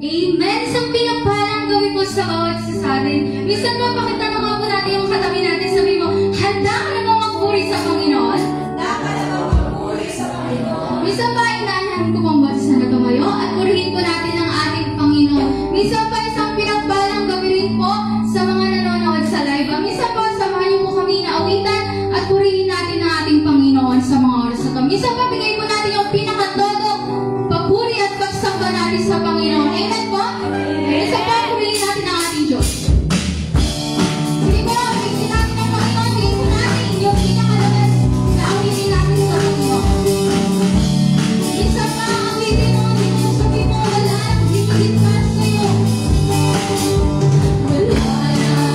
Amen. Isang pinagpalang gawin po sa bawat isa sa atin. Minsan ba, pakita na nga po natin yung katabi natin. Sabi mo, handa ka na ba magpuri sa Panginoon? Handa ka na ba magpuri sa Panginoon? Minsan ba, inaanahan ko bang boses na tumayo at purihin po natin ang ating Panginoon. Minsan pa, isang pinagpalang gawin rin po sa mga nanonood sa live. Minsan pa, samahan niyo po kami na awitan at purihin natin ang ating Panginoon sa mga oras na ito. Minsan pa, bigay po natin yung pinakatodo, papuri at pagsamba natin sa Panginoon. Amen po? Minsan pa, purihin natin ang ating Diyos. Sige po, bigyan natin ang Panginoon. Bigyan po natin yung pinakalakas na awitin natin sa Panginoon. Minsan pa, awitin mo, sabi mo, wala, higit pa sa'yo. Wala na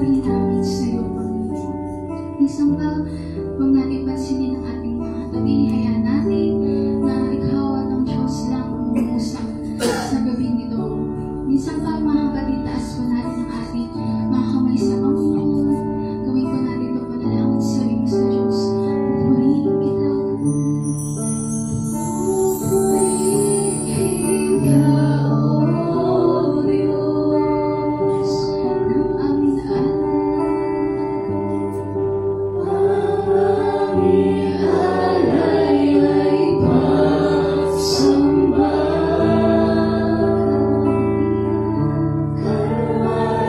papuri namin sa iyo, Panginoon. Minsan ba, huwag natin pansinin ang ating mga tabi, hayaan natin na ikaw at ang Diyos lang ang umusap sa gabing ito. Minsan pa, mga kapatid, taas po natin ang ating mga kamay sa Panginoon. Gawin po natin ito panalangin sa iyo sa Diyos. Pupurihin kita. Pupurihin ka, O Diyos, ng aming alay. Aming alay ay pagsamba. Karway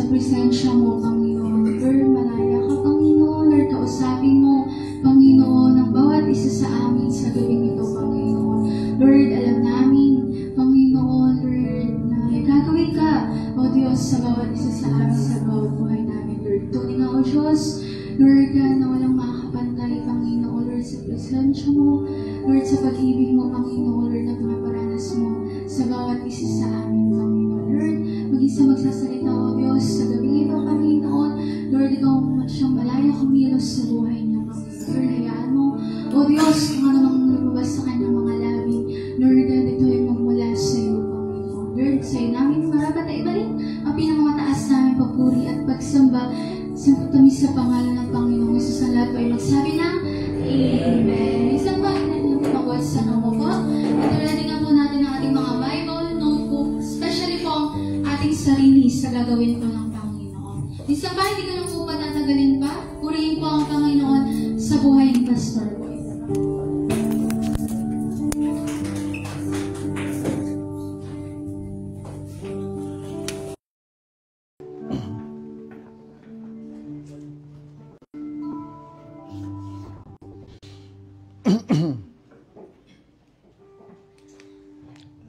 sa presensya mo, Panginoon. Lord, malaya ka, Panginoon. Lord, kausapin mo, Panginoon, ang bawat isa sa amin sa gabing ito, Panginoon. Lord, alam namin, Panginoon, Lord, na may gagawin ka, O Diyos, sa bawat isa sa amin, sa bawat buhay namin, Lord. Tunay nga, O Diyos, Lord, na walang makakapantay, Panginoon, Lord, sa presensya mo, Lord, sa pag-ibig mo, Panginoon, Lord, na pinaparanas mo sa bawat isa sa amin, Panginoon. Lord, mag-isa magsasalita, O Diyos, sa gabi ito, Panginoon. Lord, ikaw siyang malaya kumilos sa buhay niya, Panginoon. Lord, hayaan mo, O Diyos, kung ano mang lumabas sa kanyang mga labi, Lord, ito ay magmula sa iyo, Panginoon. Lord, sa iyo namin marapat ay ibalik ang pinakamataas namin papuri at pagsamba sa tamis sa pangalan ng Panginoong Jesus. Ang lahat po ay magsabi ng Amen. Isang pa, pag-watch sa mo po. Ito natin po natin ang ating mga Bible, notebook, especially po ang ating sarili sa gagawin po ng Panginoon. Isang pa, hindi ko na po patatagalin pa. Purihin po ang Panginoon sa buhay ng Pastor po.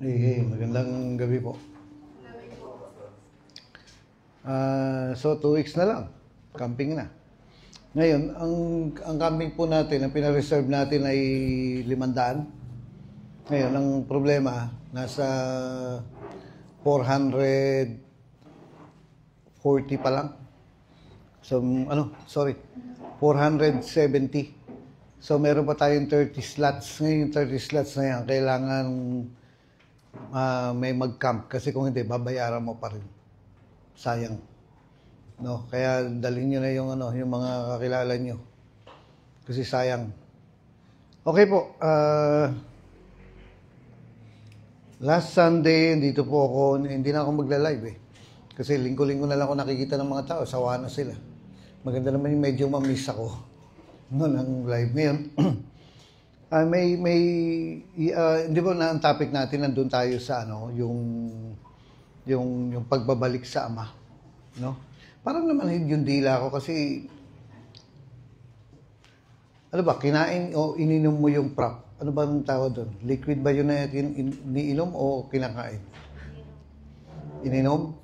Hey, magandang gabi po. So 2 weeks na lang, camping na. Ngayon, ang camping po natin, ang pina-reserve natin ay 500. Ngayon, ang problema, nasa 440 pa lang. So, 470. So, meron pa tayong 30 slots. Ngayon, 30 slots na yan, kailangan may mag-camp. Kasi kung hindi, babayaran mo pa rin. Sayang. No? Kaya dalhin nyo na yung mga kakilala nyo. Kasi sayang. Okay po. Last Sunday, dito po ako, hindi na ako magla-live eh. Kasi linggo-linggo na lang ako nakikita ng mga tao, sawa na sila. Maganda naman yung medyo mamiss ako noon ang live. Ngayon, hindi ba na ang topic natin, nandun tayo sa yung pagbabalik sa Ama. No? Parang naman yung dila ko kasi, ano ba, kinain o ininom mo yung prop? Ano ba ang tawag doon? Liquid ba yun na iniinom o kinakain? Ininom?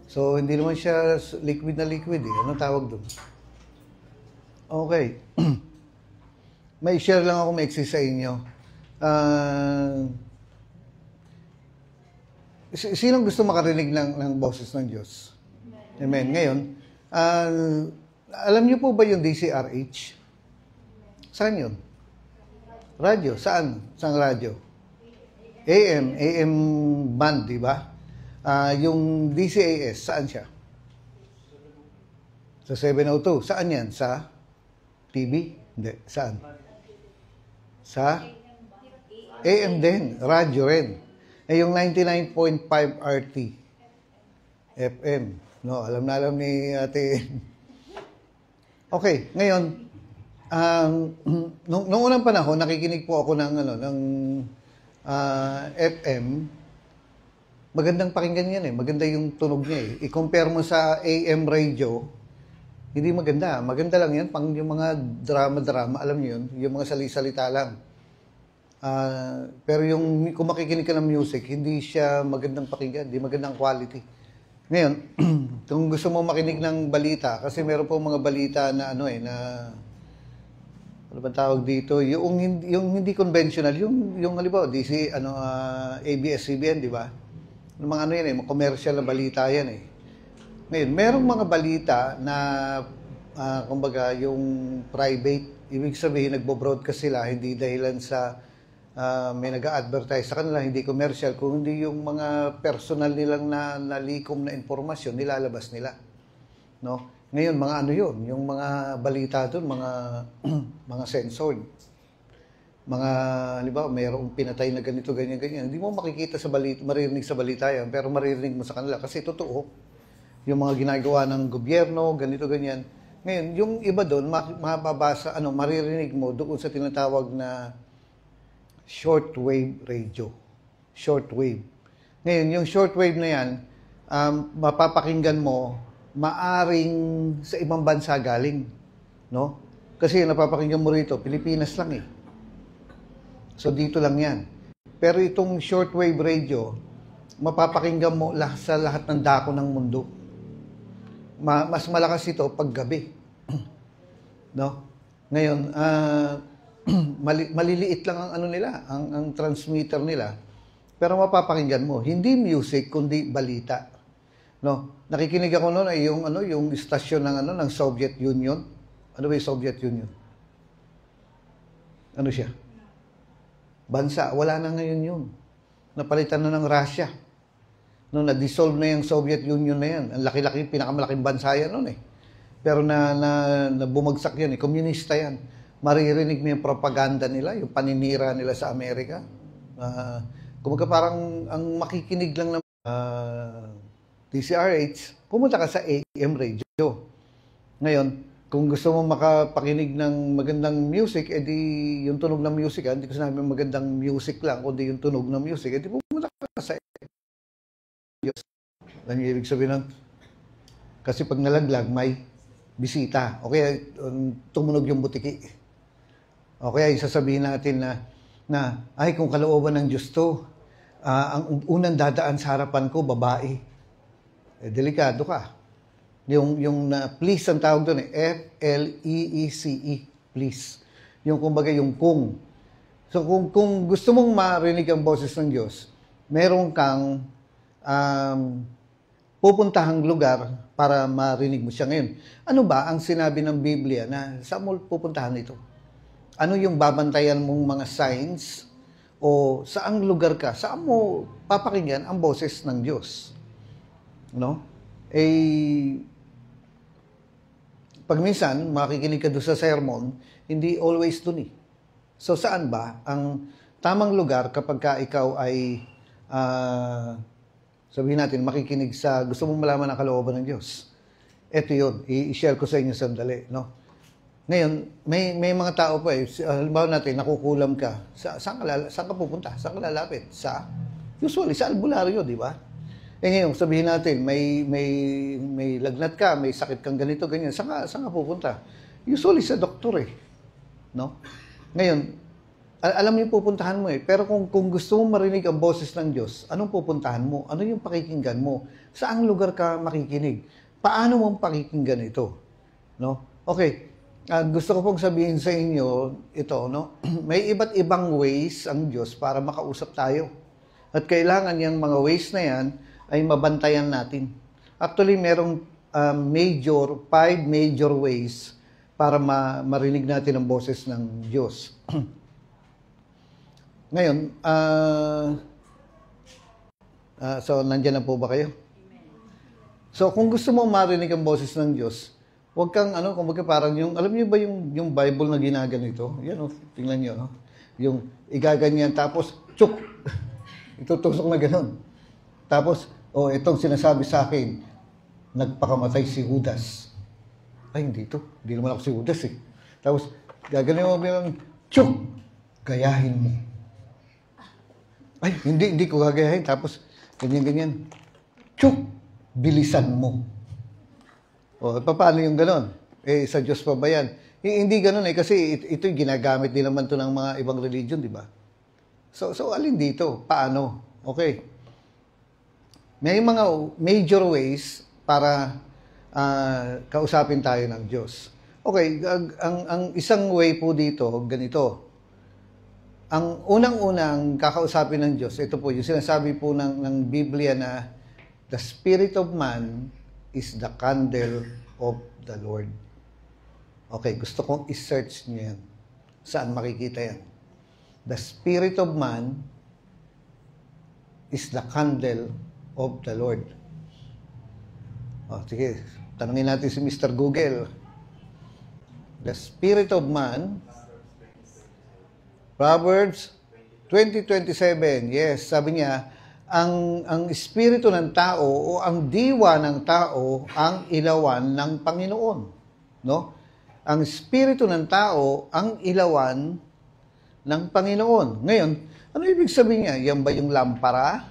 So, hindi naman siya liquid na liquid eh. Anong tawag doon? Okay. May share lang ako maiksi sa inyo. Sinong gusto makarinig ng boses ng Diyos? Amen. Ngayon, alam niyo po ba yung DCRH? Saan yun? Radyo. Saan? Saan radyo? AM band, di ba? Yung DCAS, saan siya? Sa 702. Saan yan? Sa TV? Hindi. Saan? Sa AM din. Radyo rin. Yung 99.5 RT. FM. No, alam na alam ni ate. Okay, ngayon, nung unang panahon, nakikinig po ako ng FM. Magandang pakinggan yan eh. Maganda yung tunog niya eh. I-compare mo sa AM radio, hindi maganda. Maganda lang yan. Pang yung mga drama-drama, alam niyo yun, yung mga sali-salita lang. Pero kung makikinig ka ng music, hindi siya magandang pakinggan, hindi magandang quality. Ngayon, kung gusto mo makinig ng balita, kasi meron po mga balita na ano ba tawag dito? Yung hindi conventional, yung halimbawa, ABS-CBN, di ba? Yung mga yan eh, commercial na balita yan eh. Ngayon, merong mga balita na, kumbaga, yung private, ibig sabihin, nagbo-broadcast sila, hindi dahilan sa may nag-a-advertise sa kanila, hindi commercial, kung hindi yung mga personal nilang nalikom na informasyon, nilalabas nila. No? Ngayon, mga yun, yung mga balita doon, mga censored. Mga, halimbawa, mayroong pinatay na ganito, ganyan. Hindi mo makikita sa balita, maririnig sa balita yan, pero maririnig mo sa kanila. Kasi totoo, yung mga ginagawa ng gobyerno, ganito, ganyan. Ngayon, yung iba doon, mababasa, maririnig mo doon sa tinatawag na shortwave radio. Shortwave. Ngayon, yung shortwave na yan, mapapakinggan mo, maaring sa ibang bansa galing. No? Kasi napapakinggan mo rito, Pilipinas lang eh. So dito lang yan. Pero itong shortwave radio, mapapakinggan mo sa lahat ng dako ng mundo. Mas malakas ito pag gabi. No? Ngayon, maliliit lang ang ano nila, ang transmitter nila. Pero mapapakinggan mo, hindi music kundi balita. No? Nakikinig ako noon ay yung istasyon ng Soviet Union. Ano ba yung Soviet Union? Ano siya? Bansa, wala na ngayon yun. Napalitan na ng Russia. No, na-dissolve na yung Soviet Union na yan. Ang laki-laki, pinakamalaking bansa yan noon eh. Pero na bumagsak yan eh. Komunista yan. Maririnig mo yung propaganda nila, yung paninira nila sa Amerika. Kumbaga parang ang makikinig lang ng DCRH, pumunta ka sa AM radio. Ngayon, kung gusto mo makapakinig ng magandang music, edi yung tunog ng music, hindi ko sinabi magandang music lang, kundi yung tunog ng music, edi pumunta ka sa Diyos. Ano yung ibig sabihin ng? Kasi pag nalaglag, may bisita. O kaya tumunog yung butiki. O kaya yung sasabihin natin na ay kung kalooban ng Diyos to, ang unang dadaan sa harapan ko, babae. Delikado ka. Yung please ang tawag doon F-L-E-E-C-E, please. Yung kumbaga yung kung. So kung gusto mong marinig ang boses ng Diyos, meron kang pupuntahang lugar para marinig mo siya ngayon. Ano ba ang sinabi ng Biblia na saan mo pupuntahan ito? Ano yung babantayan mong mga signs o saang lugar ka? Saan mo papakinggan ang boses ng Diyos? No? Pag minsan, makikinig ka doon sa sermon, hindi always doon eh. So, saan ba ang tamang lugar kapag ka ikaw ay, sabihin natin, makikinig sa, gusto mong malaman ang kalooban ng Diyos? Ito yun, i-share ko sa inyo sandali, no? Ngayon, may mga tao pa eh, halimbawa natin, nakukulam ka, saan ka pupunta? Saan ka lalapit? Usually, sa albularyo, di ba? Ngayon, sabihin natin, may lagnat ka, may sakit kang ganito, ganyan. Saan ka pupunta? Usually sa doktor eh. No? Ngayon, alam niyo pupuntahan mo eh. Pero kung gusto mong marinig ang boses ng Diyos, anong pupuntahan mo? Ano yung pakikinggan mo? Saang lugar ka makikinig? Paano mong pakikinggan ito? No? Okay. Gusto ko pong sabihin sa inyo ito, no? May iba't ibang ways ang Diyos para makausap tayo. At kailangan yung mga ways na yan ay mabantayan natin. Actually, merong 5 major ways para marinig natin ang boses ng Diyos. Ngayon, so nandiyan na po ba kayo? So kung gusto mo marinig ang boses ng Diyos, huwag kang kumbaga parang alam niyo ba yung Bible na ginaganito? Yan tingnan niyo, no? Yung igaganyan tapos tsuk. Itutusok na gano'n. Tapos, itong sinasabi sa akin, nagpakamatay si Judas. Ay, hindi to. Hindi naman ako si Judas eh. Tapos, gaganin mo bilang, tsuk! Gayahin mo. Ay, hindi ko gagayahin. Tapos, ganyan. Tsuk! Bilisan mo. Paano yung ganon? Sa Diyos pa ba yan? Hindi ganon eh. Kasi ito'y ginagamit din naman to ng mga ibang religion, di ba? So alin dito? Paano? Okay. May mga major ways para kausapin tayo ng Diyos. Okay, ang isang way po dito, ganito. Ang unang-unang kakausapin ng Diyos, ito po, yung sinasabi po ng Biblia na the spirit of man is the candle of the Lord. Okay, gusto kong i-search niyo yan. Saan makikita yan? The spirit of man is the candle of the Lord. Sige, tanungin natin si Mr. Google. The spirit of man, Proverbs 20:27. Yes, sabi niya, ang espiritu ng tao o ang diwa ng tao ang ilawan ng Panginoon. No? Ang espiritu ng tao ang ilawan ng Panginoon. Ngayon, ano ibig sabihin niya? Yan ba yung lampara?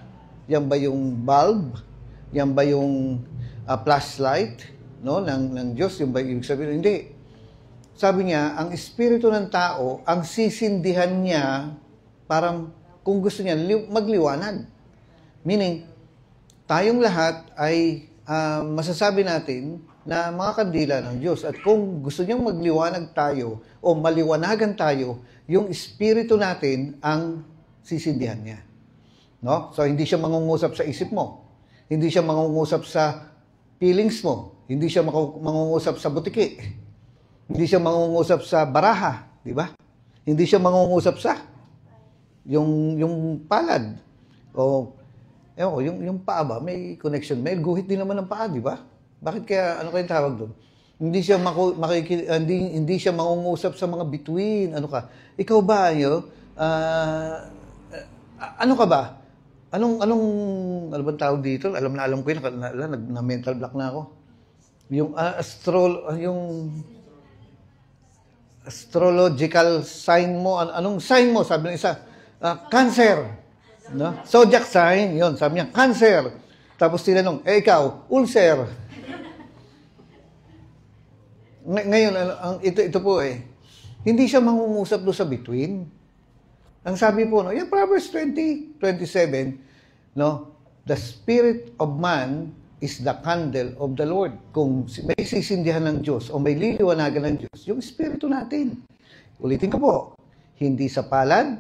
Yan ba yung bulb? Yan ba yung flashlight, no, ng Diyos? Yung ba yung ibig sabihin? Hindi. Sabi niya, ang espiritu ng tao, ang sisindihan niya, parang kung gusto niya, magliwanag. Meaning, tayong lahat ay masasabi natin na mga kandila ng Diyos. At kung gusto niyang magliwanag tayo o maliwanagan tayo, yung espiritu natin ang sisindihan niya. No? So, hindi siya mangungusap sa isip mo. Hindi siya mangungusap sa feelings mo. Hindi siya mangungusap sa butiki. Hindi siya mangungusap sa baraha. Di ba? Hindi siya mangungusap sa yung palad. O, yung paa ba? May connection. May guhit din naman ng paa, di ba? Bakit kaya, ano kayong tawag doon? Hindi siya hindi siya mangungusap sa mga bituin. Ano ka? Ikaw ba, ano ka ba? Ano bang tawag dito? Alam ko yun, na mental block na ako. Yung astrological sign mo, anong sign mo? Sabi ng isa, cancer. No? Zodiac sign, yun, sabi niya, cancer. Tapos tinanong, ikaw, ulcer. Ngayon, ito po hindi siya mangungusap doon sa between. Ang sabi po, yung Proverbs 20:27, no, the spirit of man is the candle of the Lord. Kung may sisindihan ng Diyos o may liliwanagan ng Diyos, yung espiritu natin. Ulitin ko po, hindi sa palad,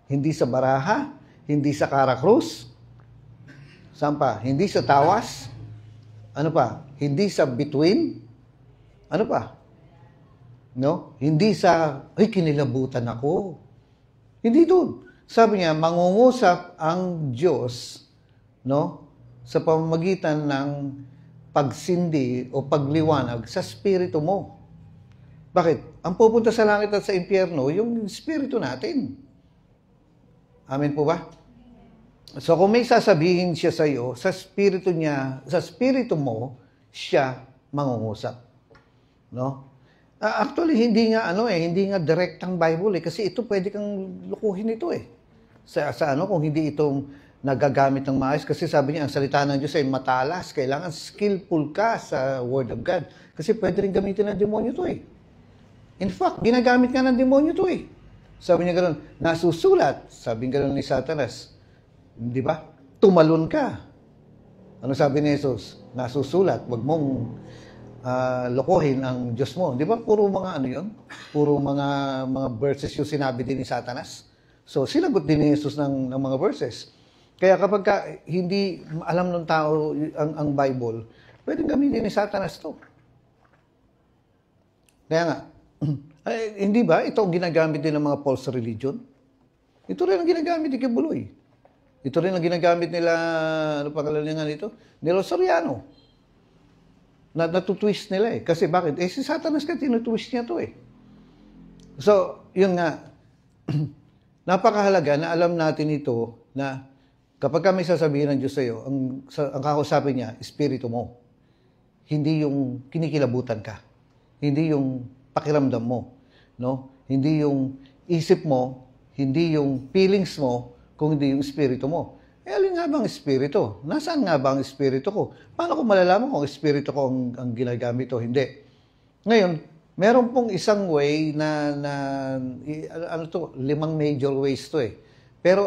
hindi sa baraha, hindi sa karakrus, saan pa? Hindi sa tawas, ano pa? Hindi sa between, ano pa? No? Hindi sa, kinilabutan ako. Hindi doon. Sabi niya, mangungusap ang Diyos, no, sa pamamagitan ng pagsindi o pagliwanag sa spirito mo. Bakit? Ang pupunta sa langit at sa impyerno, yung spirito natin. Amen po ba? So kung may sasabihin siya sa iyo, sa spirito niya, sa spirito mo, siya mangungusap. No? Actually, hindi nga direktang Bible kasi ito pwede kang lukuhin ito Sa kung hindi itong nagagamit ng maayos, kasi sabi niya ang salita ng Diyos ay matalas, kailangan skillful ka sa Word of God. Kasi pwede rin gamitin ng demonyo ito In fact, ginagamit nga ng demonyo ito Sabi niya ganoon, nasusulat, sabi ganoon ni Satanas. Di ba? Tumalon ka. Ano sabi ni Jesus? Nasusulat, wag mong lokohin ang Diyos mo. Di ba? Puro mga Puro mga verses yung sinabi din ni Satanas. So, sinagot din ni Jesus ng mga verses. Kaya kapag hindi alam ng tao ang Bible, pwedeng gamitin ni Satanas to. Kaya nga, hindi ba? Ito ang ginagamit din ng mga false religion. Ito rin ang ginagamit ni Kibuloy. Ito rin ang ginagamit nila, ano pangalan niya nga nito? Nilo Soriano. Natutwist nila Kasi bakit? Si Satanas ka, tinutwist niya to So, yun nga. Napakahalaga na alam natin ito na kapag kami sasabihin ng Diyos sa iyo, ang kakausapin niya, espiritu mo. Hindi yung kinikilabutan ka. Hindi yung pakiramdam mo. No? Hindi yung isip mo, hindi yung feelings mo, kung hindi yung espiritu mo. Alin nga bang espiritu? Nasaan nga ba ang espiritu ko? Paano ko malalaman kung espiritu ko ang ginagamit o hindi? Ngayon, meron pong isang way na 5 major ways to Pero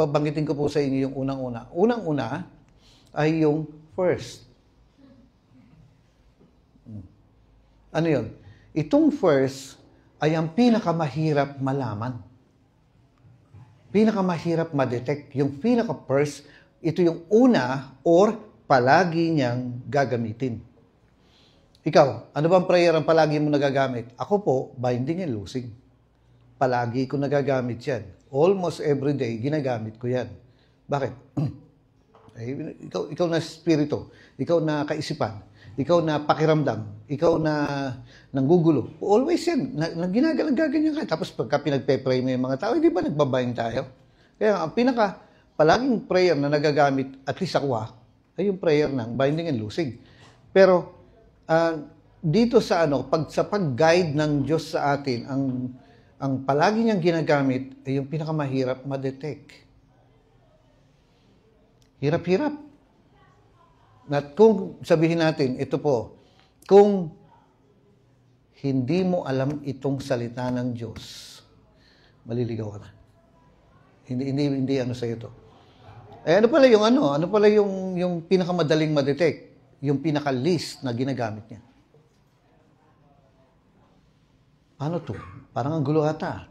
banggitin ko po sa inyo yung unang-una. Unang-una ay yung first. Ano yun? Itong first ay ang pinakamahirap malaman. Pinakamahirap ma-detect. Yung pinaka-first, ito yung una or palagi niyang gagamitin. Ikaw, ano bang prayer ang palagi mo nagagamit? Ako po, binding and loosing. Palagi ko nagagamit yan. Almost every day, ginagamit ko yan. Bakit? Ikaw na spirito, ikaw na kaisipan, ikaw na pakiramdam, ikaw na nanggugulo. Always yan, ginagaganyan ka. Tapos pagka pinagpe-pray mo yung mga tao, hindi ba nagbabayang tayo? Kaya ang palaging prayer na nagagamit, at least ako ay yung prayer ng binding and loosing. Pero dito sa sa pag-guide ng Diyos sa atin, ang palagi niyang ginagamit ay yung pinakamahirap ma-detect. Hirap-hirap. At kung sabihin natin, ito po, kung hindi mo alam itong salita ng Diyos, maliligaw ka na. Hindi ano sa ito. Eh ano pala yung ano? Ano pala yung pinakamadaling ma-detect? Yung pinaka-least na ginagamit niya. Ano to? Parang ang gulo ata.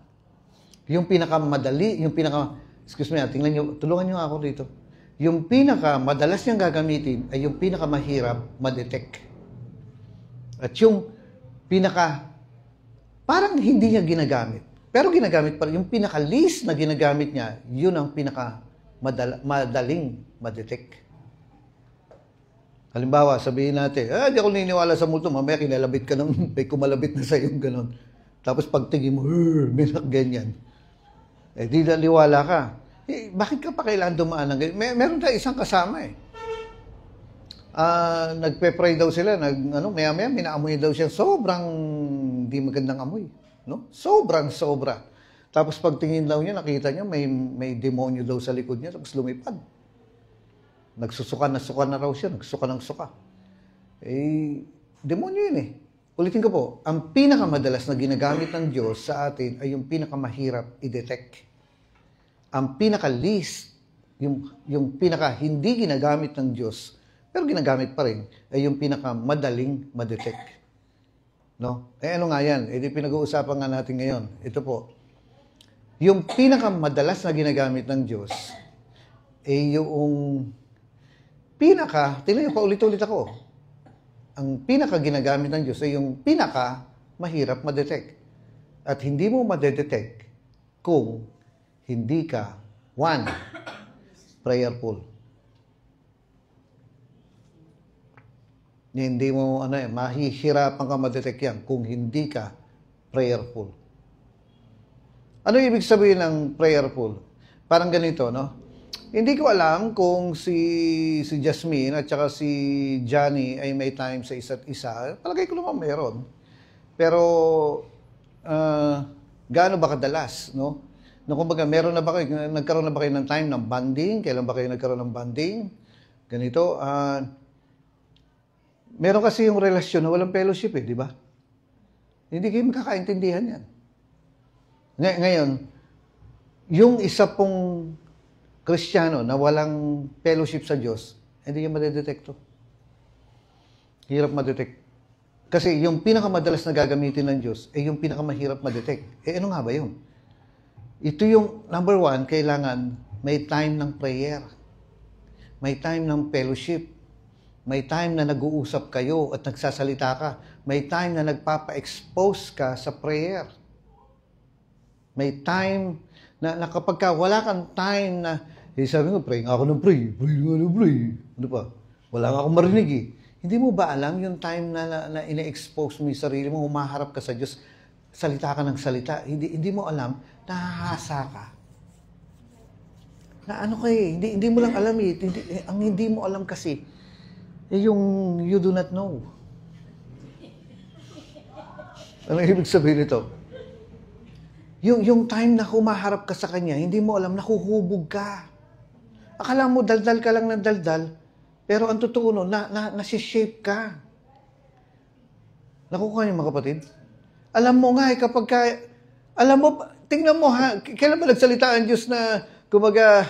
Yung pinakamadali, excuse me, tingnan niyo, tulungan niyo ako dito. Yung pinakamadalas niyang gagamitin ay yung pinakamahirap ma-detect. At yung parang hindi niya ginagamit. Pero ginagamit pa rin. Yung pinaka-least na ginagamit niya, yun ang madaling ma-detect. Halimbawa, sabihin natin, di ako niniwala sa multo, mamaya kinalabit ka ng, may kumalabit na sa'yo, gano'n. Tapos pagtingin mo, may ganyan. Di naniwala ka. Bakit ka pa kailangan dumaan ng ganyan? Meron tayo isang kasama nagpe-pray daw sila, maya-maya, minaamoy daw siya, sobrang di magandang amoy. No? Sobra. Tapos pagtingin daw niya, nakita niya, may demonyo daw sa likod niya, tapos lumipad. Nagsusuka na raw siya, nagsuka. Demonyo yun Ulitin ko po, ang pinakamadalas na ginagamit ng Diyos sa atin ay yung pinakamahirap i-detect. Ang pinaka-least, yung pinaka-hindi ginagamit ng Diyos, pero ginagamit pa rin, ay yung pinakamadaling ma-detect. No? Ano nga yan? Di pinag-uusapan nga natin ngayon. Ito po. Yung pinakamadalas na ginagamit ng Diyos, ay yung tingnan nyo, paulit-ulit ako. Ang pinaka-ginagamit ng Diyos ay yung pinaka-mahirap ma-detect. At hindi mo ma-detect kung hindi ka, 1, prayerful. Hindi mo, mahihirapan ka ma-detect yan kung hindi ka prayerful. Ano ibig sabihin ng prayerful? Parang ganito, no? Hindi ko alam kung si Jasmine at saka si Johnny ay may time sa isa't isa. Palagay ko naman meron. Pero, gaano ba kadalas, no? Kumbaga, nagkaroon na ba kayo ng time ng bonding? Kailan ba kayo nagkaroon ng bonding? Ganito, meron kasi yung relasyon na walang fellowship di ba? Hindi kayo makakaintindihan yan. Ngayon, yung isa pong Kristiyano na walang fellowship sa Diyos, hindi niya madedetekto. Hirap madetect. Kasi yung pinakamadalas na gagamitin ng Diyos, yung pinakamahirap madetect. Ano nga ba yun? Ito yung, number 1, kailangan may time ng prayer. May time ng fellowship. May time na nag-uusap kayo at nagsasalita ka. May time na nagpapa-expose ka sa prayer. May time na kapag wala kang time na, sabi ko, pray nga ako ng pray. Ano pa? Wala nga akong marinig Hindi mo ba alam yung time na ina-expose mo yung sarili mo, humaharap ka sa Diyos, salita ka ng salita, hindi mo alam, nahahasa ka. Na ano hindi mo lang alam ang hindi mo alam kasi, yung you do not know. Ano ibig sabihin nito? Yung time na humaharap ka sa Kanya, hindi mo alam, nahuhubog ka. Akala mo, daldal ka lang ng daldal, pero ang totoo no, nasi-shape ka. Nakukuha niyo mga kapatid? Alam mo nga, alam mo, tingnan mo kailan ba nagsalita ang Diyos na, kumaga,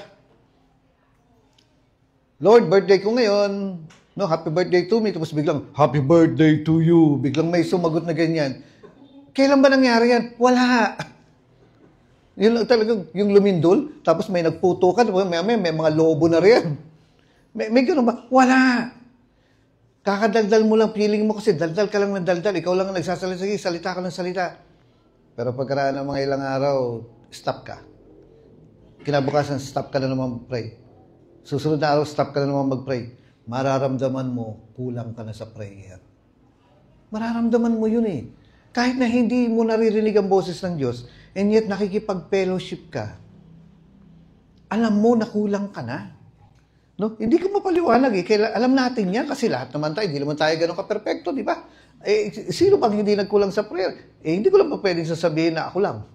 Lord, birthday ko ngayon, no, happy birthday to me, tapos biglang, happy birthday to you, biglang may sumagot na ganyan. Kailan ba nangyari yan? Wala. Yun lang talagang, yung lumindol, tapos may nagputukan, may mga lobo na rin. May gano'n ba? Wala. Kakadaldal mo lang, feeling mo kasi daldal ka lang ng daldal, ikaw lang ang nagsasalita, sige, salita ka ng salita. Pero pagkaraan ng mga ilang araw, stop ka. Kinabukasan, stop ka na naman mag-pray. Susunod na araw, stop ka na naman mag-pray. Mararamdaman mo, kulang ka na sa prayer. Mararamdaman mo yun Kahit na hindi mo naririnig ang boses ng Diyos, and yet nakikipag-fellowship ka, alam mo na kulang ka na. No? Hindi ko mapaliwanag alam natin yan kasi lahat naman tayo, hindi naman tayo ganun ka-perfecto, di ba? Sino bang hindi nagkulang sa prayer? Hindi ko lang pa pwedeng sasabihin na ako lang.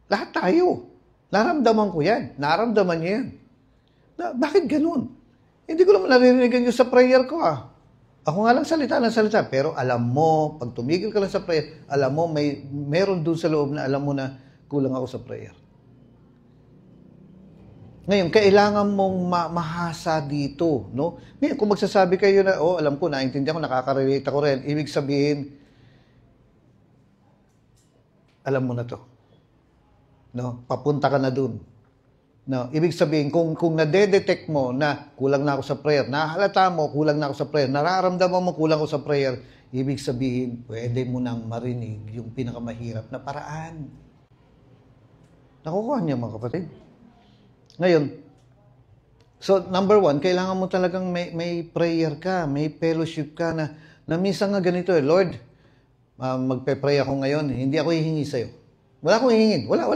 Lahat tayo. Naramdaman ko yan. Naramdaman niya yan. Bakit ganun? Hindi ko naman naririnig yung sa prayer ko Ako nga lang salita ng salita, pero alam mo, pag tumigil ka lang sa prayer, alam mo, meron doon sa loob na alam mo na kulang ako sa prayer. Ngayon, kailangan mong mahasa dito, no? Ngayon, kung magsasabi kayo na, alam ko, naintindihan ko, nakaka-relate ako rin, ibig sabihin, alam mo na to. No? Papunta ka na dun. No? Ibig sabihin, kung nade-detect mo na kulang na ako sa prayer, nahalata mo, kulang na ako sa prayer, nararamdaman mo kulang ako sa prayer, ibig sabihin, pwede mo nang marinig yung pinakamahirap na paraan. Nakukuha niya, mga kapatid. Ngayon, so number 1, kailangan mo talagang may prayer ka, may fellowship ka na minsan nga ganito Lord, magpe-pray ako ngayon, hindi ako hihingi sa'yo. Wala akong hihingin. Wala.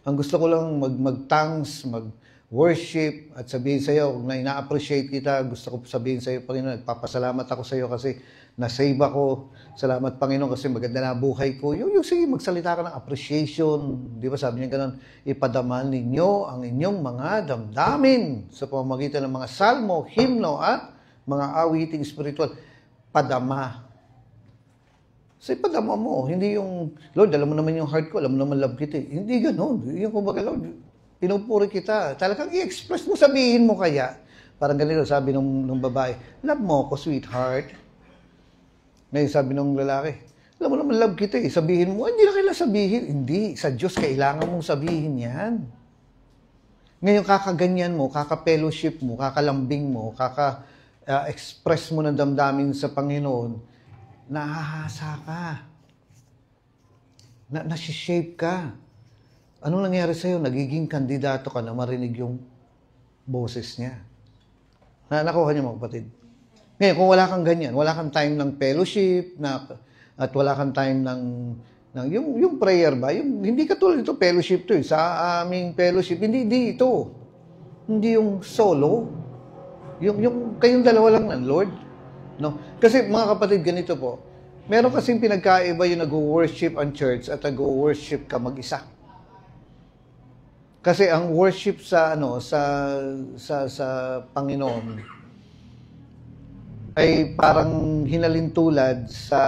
Ang gusto ko lang mag-thanks, mag-worship, at sabihin sa'yo, kung ina-appreciate kita, gusto ko sabihin sa'yo, Panginoon, nagpapasalamat ako sa'yo kasi na-save ako. Salamat, Panginoon, kasi maganda na buhay ko. Yung sige, magsalita ka ng appreciation. Di ba sabi niya ganun, ipadama ninyo ang inyong mga damdamin sa pamamagitan ng mga salmo, himno, at mga awiting spiritual. Padama. So, ipadama mo. Hindi yung, Lord, alam mo naman yung heart ko, alam mo naman love kita. Hindi ganun. Yung kumbaga, Lord, pinupuri kita. Talagang i-express mo, sabihin mo kaya. Parang ganito, sabi nung babae, love mo ako, sweetheart. Ngayon, sabi nung lalaki, alam mo naman love kita sabihin mo, hindi na kailangan sabihin. Hindi, sa Diyos, kailangan mong sabihin yan. Ngayon, kakaganyan mo, kaka-fellowship mo, kakalambing mo, kaka-express mo ng damdamin sa Panginoon, nahahasa ka. Nasishape ka. Anong nangyari sa'yo? Nagiging kandidato ka na marinig yung boses niya. Nakuha niyo, mga kapatid. Ngayon, kung wala kang ganyan, wala kang time ng fellowship, at wala kang time ng yung prayer ba? Hindi katulad ito, fellowship to Sa aming fellowship, hindi ito. Hindi yung solo. Yung kayong dalawa lang ng Lord. No? Kasi mga kapatid, ganito po. Meron kasing pinagkaiba yung nag-worship ang church at nag-worship ka mag-isa. Kasi ang worship sa Panginoon ay parang hinalintulad sa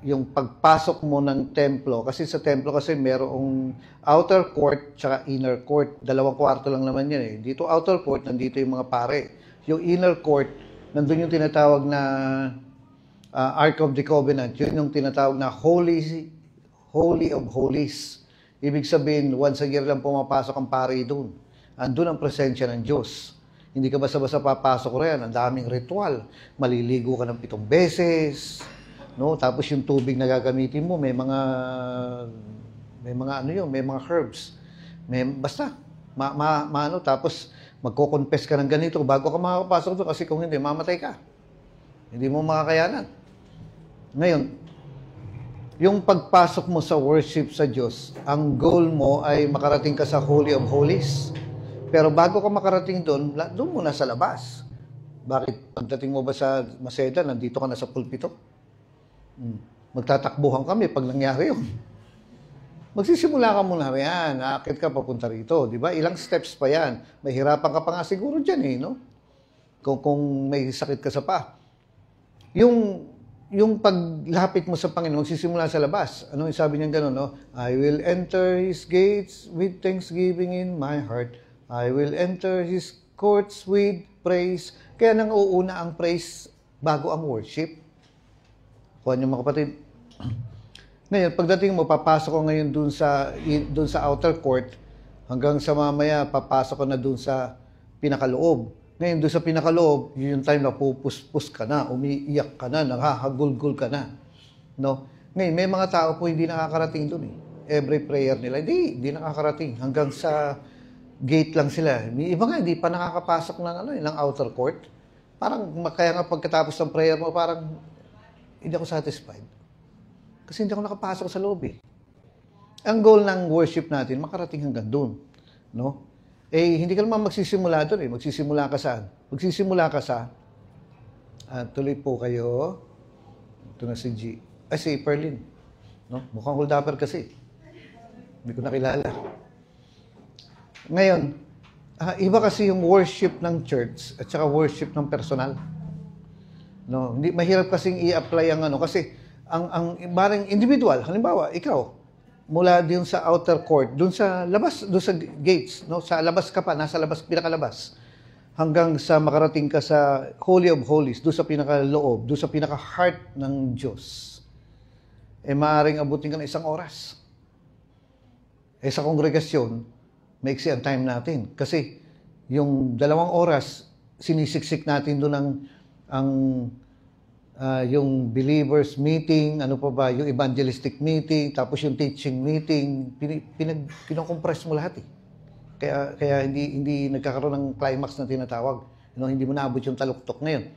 yung pagpasok mo ng templo. Kasi sa templo kasi merong outer court tsaka inner court. 2 kwarto lang naman yan Dito outer court, nandito yung mga pare. Yung inner court, nandun yung tinatawag na Ark of the Covenant. Yun yung tinatawag na Holy of Holies. Ibig sabihin, once a year lang pumapasok ang pari doon. Andun ang presensya ng Diyos. Hindi ka basta-basta papasok rin. Ang daming ritual. Maliligo ka ng 7 beses. No? Tapos yung tubig na gagamitin mo, may mga herbs. Basta, tapos magko-confess ka ng ganito bago ka makakapasok doon kasi kung hindi, mamatay ka. Hindi mo makakayanan. Ngayon, yung pagpasok mo sa worship sa Diyos, ang goal mo ay makarating ka sa Holy of Holies. Pero bago ka makarating doon muna sa labas. Bakit? Pagdating mo ba sa Maseda, nandito ka na sa pulpito? Magtatakbuhan kami pag nangyari yun. Magsisimula ka muna yan, aakit ka papunta rito, di ba? Ilang steps pa yan. Mahirapan ka pa nga siguro dyan no? Kung may sakit ka sa paa. Yung paglapit mo sa Panginoon, magsisimula sa labas. Ano yung sabi niya gano'n, no? I will enter His gates with thanksgiving in my heart. I will enter His courts with praise. Kaya nang uuna ang praise bago ang worship. Kuha niyo, mga kapatid. Ngayon, pagdating mo, papasok ko ngayon dun sa outer court, hanggang sa mamaya, papasok ko na dun sa pinakaloob. Ngayon, dun sa pinakaloob, yun yung time na pupuspos ka na, umiiyak ka na, nakahagulgul ka na. No? Ngayon, may mga tao po hindi nakakarating dun Every prayer nila, hindi nakakarating. Hanggang sa gate lang sila. Iba nga, hindi pa nakakapasok ng outer court. Parang, kaya nga pagkatapos ng prayer mo, parang, hindi ako satisfied. Kasi hindi ako nakapasok sa loob Ang goal ng worship natin, makarating hanggang doon. No? Hindi ka naman magsisimula doon Magsisimula ka saan? Magsisimula ka sa, tuloy po kayo, ito na si G. Si Perlin. No? Mukhang hold-upper kasi. Hindi ko nakilala. Ngayon, Iba kasi yung worship ng church at saka worship ng personal. No, hindi mahirap kasing i-apply ang ano kasi ang barang individual, halimbawa, ikaw mula din sa outer court, doon sa labas, doon sa gates, no, sa labas ka pa, nasa labas, pinakalabas, hanggang sa makarating ka sa Holy of Holies, doon sa pinakaloob, doon sa pinaka-heart ng Diyos. Maaaring abutin ka ng 1 oras. Sa kongregasyon, maiksi ang time natin. Kasi yung 2 oras, sinisiksik natin doon yung believers meeting, ano pa ba, yung evangelistic meeting, tapos yung teaching meeting, kinokompress mo lahat eh. Kaya hindi nagkakaroon ng climax na tinatawag. Hindi mo naabot yung taluktok ngayon.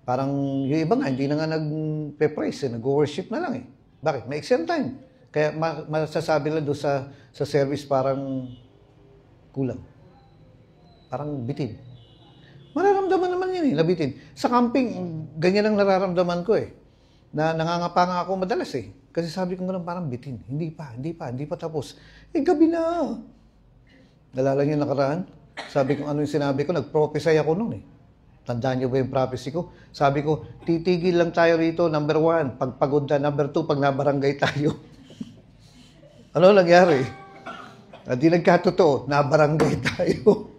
Parang yung iba nga, hindi na nga nag-praise, nag-worship na lang eh. Bakit? May exam time. Kaya masasabi lang doon sa service parang kulang. Parang bitin. Mararamdaman naman yan eh, nabitin. Sa camping, ganyan ang nararamdaman ko eh. Nangangapa nga ako madalas eh. Kasi sabi ko nga parang bitin. Hindi pa tapos. Gabi na. Nalala niyo nakaraan? Sabi ko ano yung sinabi ko, nag-prophesy ako noon eh. Tandaan niyo ba yung prophecy ko? Sabi ko, titigil lang tayo rito, number 1, pag pagod na, number 2, pag nabarangay tayo. Ano nangyari? Di nagkatotoo, nabarangay tayo.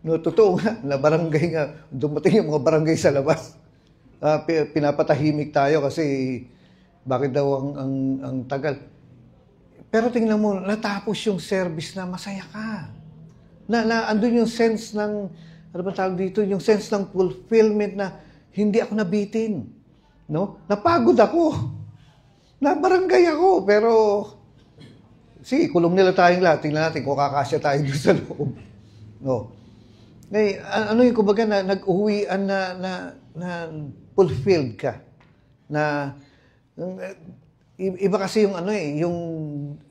No, totoo nga, nabarangay nga. Dumating yung mga barangay sa labas. Pinapatahimik tayo kasi bakit daw ang tagal. Pero tingnan mo, natapos yung service na masaya ka. Andun yung sense ng, ano ba tawag dito, yung sense ng fulfillment na hindi ako nabitin. No? Napagod ako. Nabarangay ako, pero sige, kulong nila tayong lahat. Tingnan natin kung kakasya tayo doon sa loob. No. Ano yung kumbaga na nag-uwian na fulfilled ka. Na iba kasi yung ano eh, yung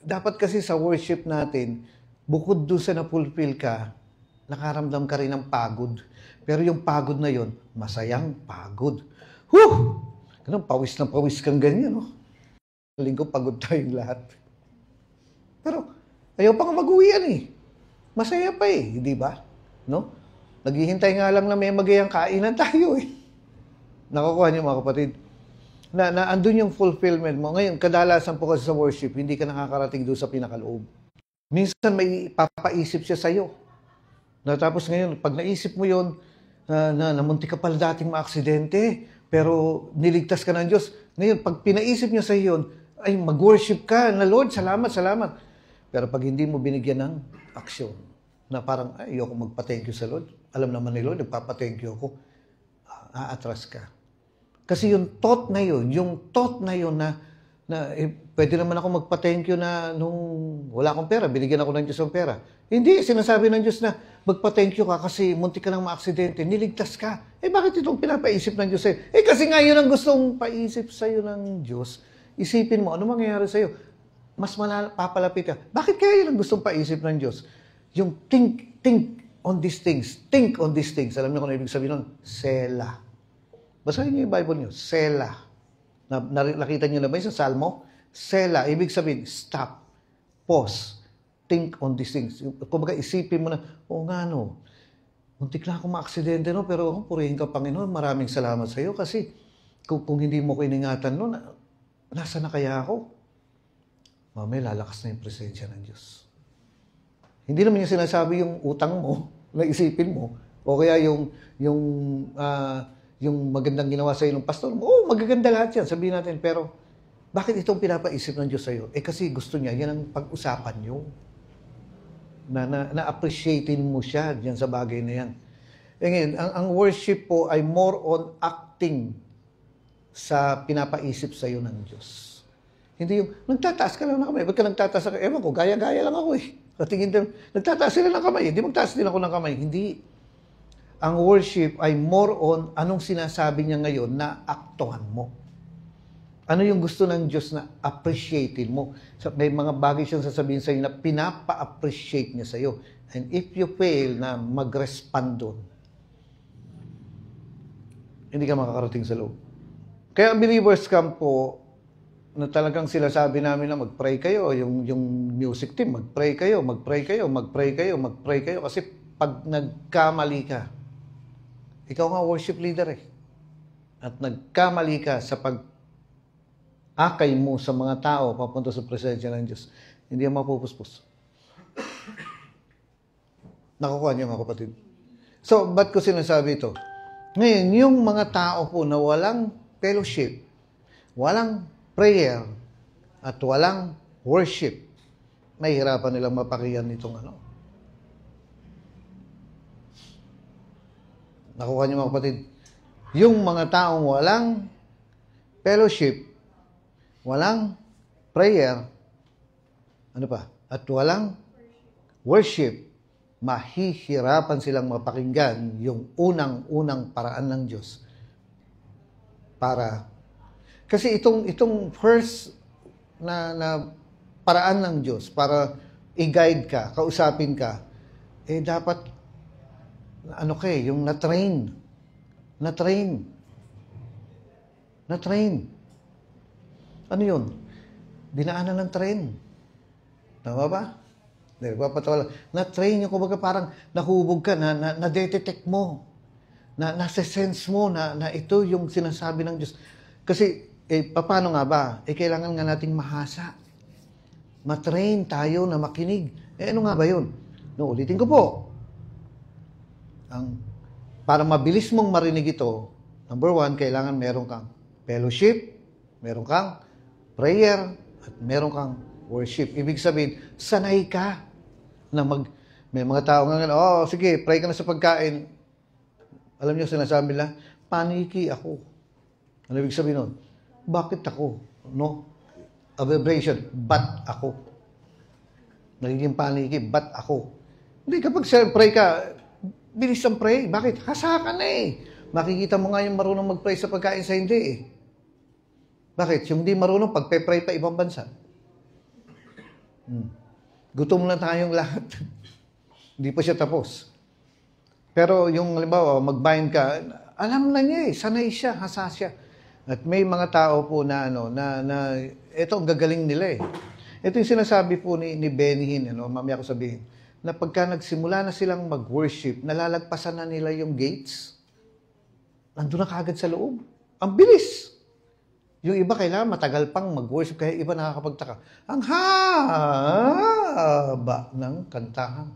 dapat kasi sa worship natin, bukod doon sa na-fulfill ka, nakaramdam ka rin ng pagod. Pero yung pagod na yon, masayang pagod. Whew! Ganun, pawis na pawis kang ganyan, no? Linggo, pagod tayong lahat. Pero, ayaw pa nga mag-uwian eh. Masaya pa eh, di ba? No? Naghihintay nga lang na may magayang kainan tayo eh. Nakukuha niyo mga kapatid. Na andun yung fulfillment mo. Ngayon, kadalasan po kasi sa worship, hindi ka nakakarating doon sa pinakaloob. Minsan may papaisip siya sa'yo. Tapos ngayon, pag naisip mo yun, namunti ka pala dating maaksidente, pero niligtas ka ng Diyos. Ngayon, pag pinaisip niya sa'yo yun, ay mag-worship ka na Lord, salamat, salamat. Pero pag hindi mo binigyan ng aksyon, na parang, ayoko magpa-thank you sa Lord. Alam naman ni Lord, nagpapa-thank you ako. Aatras ka. Kasi yung thought na yun na pwede naman ako magpa-thank you na nung wala akong pera, binigyan ako ng Diyos ng pera. Hindi, sinasabi ng Diyos na magpa-thank you ka kasi munti ka ng maaksidente, niligtas ka. Bakit itong pinapaisip ng Diyos sa'yo? Kasi nga yun ang gustong paisip sa'yo ng Diyos. Isipin mo, ano mangyayari sa'yo? Mas papalapit ka. Bakit kaya yun ang gustong paisip ng Diyos? Yung think on these things. Think on these things. Alam niyo kung ano ibig sabihin nun? Sela. Basahin niyo yung Bible niyo. Sela. Nakita niyo na ba yung sa Salmo? Sela. Ibig sabihin, stop. Pause. Think on these things. Kumbaga isipin mo na, nga no, muntik na ako maaksidente no, pero purihin ka Panginoon, maraming salamat sa iyo kasi kung hindi mo ko iningatan no, nasa na kaya ako? Mamaya lalakas na yung presensya ng Diyos. Hindi naman yung sinasabi yung utang mo, na isipin mo, o kaya yung magandang ginawa sa iyo ng pastor mo, magaganda lahat yan, sabihin natin, pero bakit itong pinapaisip ng Diyos sa iyo? Kasi gusto niya, yan ang pag-usapan niyo. Na-appreciatein mo siya diyan sa bagay na yan. Ngayon, ang worship po ay more on acting sa pinapaisip sa iyo ng Diyos. Hindi yung, nagtataas ka lang ng kamay. Ba't ka nagtataas ka? Ewan ko, gaya-gaya lang ako eh. Katingin din, nagtataas sila ng kamay. Hindi magtaas din ako ng kamay. Hindi. Ang worship ay more on anong sinasabi niya ngayon na aktuhan mo. Ano yung gusto ng Diyos na appreciatein mo? May mga bagay siyang sasabihin sa iyo na pinapa-appreciate niya sa iyo. And if you fail na mag-respond doon, hindi ka makakarating sa loob. Kaya ang Believers Camp po, na talagang sinasabi namin na mag-pray kayo, yung music team, mag-pray kayo, mag-pray kayo, mag-pray kayo, mag-pray kayo. Kasi pag nagkamali ka, ikaw nga worship leader eh. At nagkamali ka sa pag-akay mo sa mga tao papunta sa presensya ng Diyos, hindi yan mapupuspos. Nakukuha niyo mga kapatid. So, ba't ko sinasabi ito? Ngayon, yung mga tao po na walang fellowship, walang prayer, at walang worship, mahihirapan nilang mapakinggan itong ano. Nakuha niyo mga kapatid? Yung mga taong walang fellowship, walang prayer, ano pa, at walang worship, mahihirapan silang mapakinggan yung unang-unang paraan ng Diyos para kasi itong first na paraan ng Diyos para i-guide ka, kausapin ka, eh dapat ano kay yung na-train. Ano yun? Dinaanan ng train. Tama ba? Nagpapatawa lang. Na-train yung kumbaga parang nahubog ka, na-detect mo, nasa-sense mo na ito yung sinasabi ng Diyos. Kasi, paano nga ba? Kailangan nga nating mahasa. Ma-train tayo na makinig. Ano nga ba yun? No, ulitin ko po. Para mabilis mong marinig ito, number 1, kailangan meron kang fellowship, meron kang prayer, at meron kang worship. Ibig sabihin, sanay ka na may mga tao nga, sige, pray ka na sa pagkain. Alam niyo, sinasabi nila, paniki ako. Ano ibig sabihin nun? Bakit ako? No? Abbreviation, ba't ako? Nagiging paniki, ba't ako? Hindi, kapag pray ka, bilis ang pray. Bakit? Hasakan na eh. Makikita mo nga yung marunong mag-pray sa pagkain sa hindi eh. Bakit? Yung hindi marunong, pagpe-pray pa ibang bansa. Gutom na tayong lahat. Hindi pa siya tapos. Pero yung halimbawa, mag-bind ka, alam na niya eh, sanay siya, hasa siya. At may mga tao po na ito ang gagaling nila eh. Ito yung sinasabi po ni Benny Hinn, mamaya ko sabihin, na pagka nagsimula na silang mag-worship, nalalagpasan na nila yung gates, nandun na kaagad sa loob. Ang bilis! Yung iba kailangan matagal pang mag-worship, kaya iba nakakapagtaka. Ang haba ng kantahan.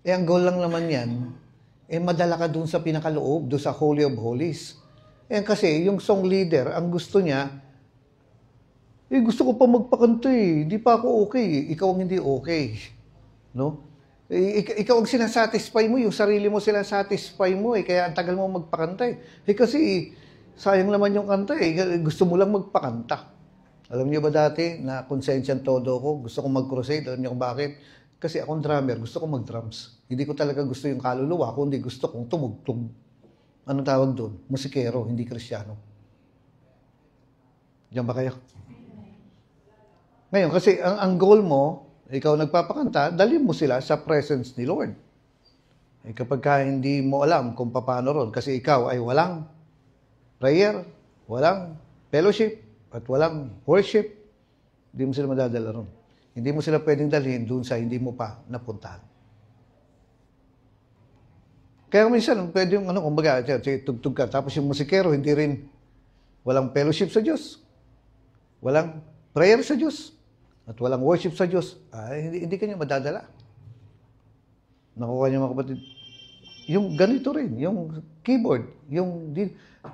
Ang goal lang naman yan, madala ka dun sa pinakaloob, dun sa Holy of Holies. Kasi yung song leader, ang gusto niya, gusto ko pa magpakanta eh. Hindi pa ako okay. Ikaw ang hindi okay. No? Ikaw ang sinasatisfy mo, yung sarili mo sinasatisfy mo eh. Kaya ang tagal mo magpakanta eh. Kasi sayang naman yung kanta eh. Gusto mo lang magpakanta. Alam niyo ba dati na konsensyang todo ko, gusto kong mag-crusade. Alam niyo kung bakit? Kasi akong drummer, gusto kong mag-drums. Hindi ko talaga gusto yung kaluluwa, kundi gusto kong tumugtog. Anong tawag doon? Musikero, hindi Kristiyano. Diyan ba kayo? Ngayon, kasi ang goal mo, ikaw nagpapakanta, dalhin mo sila sa presence ni Lord. Kapag hindi mo alam kung paano ron, kasi ikaw ay walang prayer, walang fellowship, at walang worship, hindi mo sila madadala ron. Hindi mo sila pwedeng dalhin doon sa hindi mo pa napuntahan. Kaya minsan, pwede yung, kumbaga, tugtog ka, tapos yung musikero, hindi rin, walang fellowship sa Diyos, walang prayer sa Diyos, at walang worship sa Diyos, hindi kanya madadala. Nakuha niyo mga kapatid. Yung ganito rin, yung keyboard,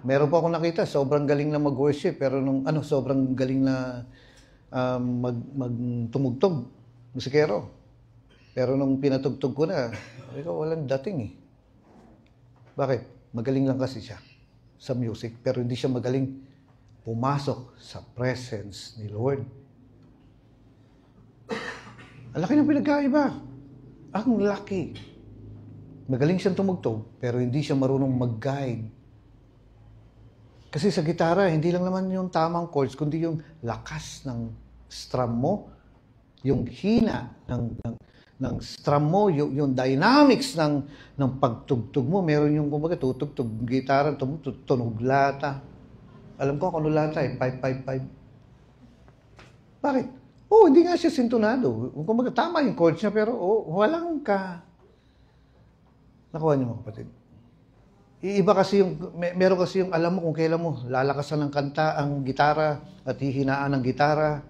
meron pa akong nakita, sobrang galing na mag-worship, pero sobrang galing na magtumugtog, musikero. Pero nung pinatugtog ko na, walang dating eh. Bakit? Magaling lang kasi siya sa music, pero hindi siya magaling pumasok sa presence ni Lord. Ang laki ng pinagkaiba. Ang laki. Magaling siyang tumugtog, pero hindi siya marunong mag-guide. Kasi sa gitara, hindi lang naman yung tamang chords, kundi yung lakas ng strum mo, yung hina ng strum mo, yung dynamics ng pagtugtog mo. Meron yung, kumbaga, tutugtog, gitara, tunog lata. Alam ko kung ano lahat tayo, 555. Bakit? Hindi nga siya sintonado. Kung tama yung chords niya, pero walang ka. Nakuha niyo mga kapatid. Iba kasi meron kasi yung alam mo kung kailan mo lalakasan ng kanta ang gitara at hihinaan ng gitara.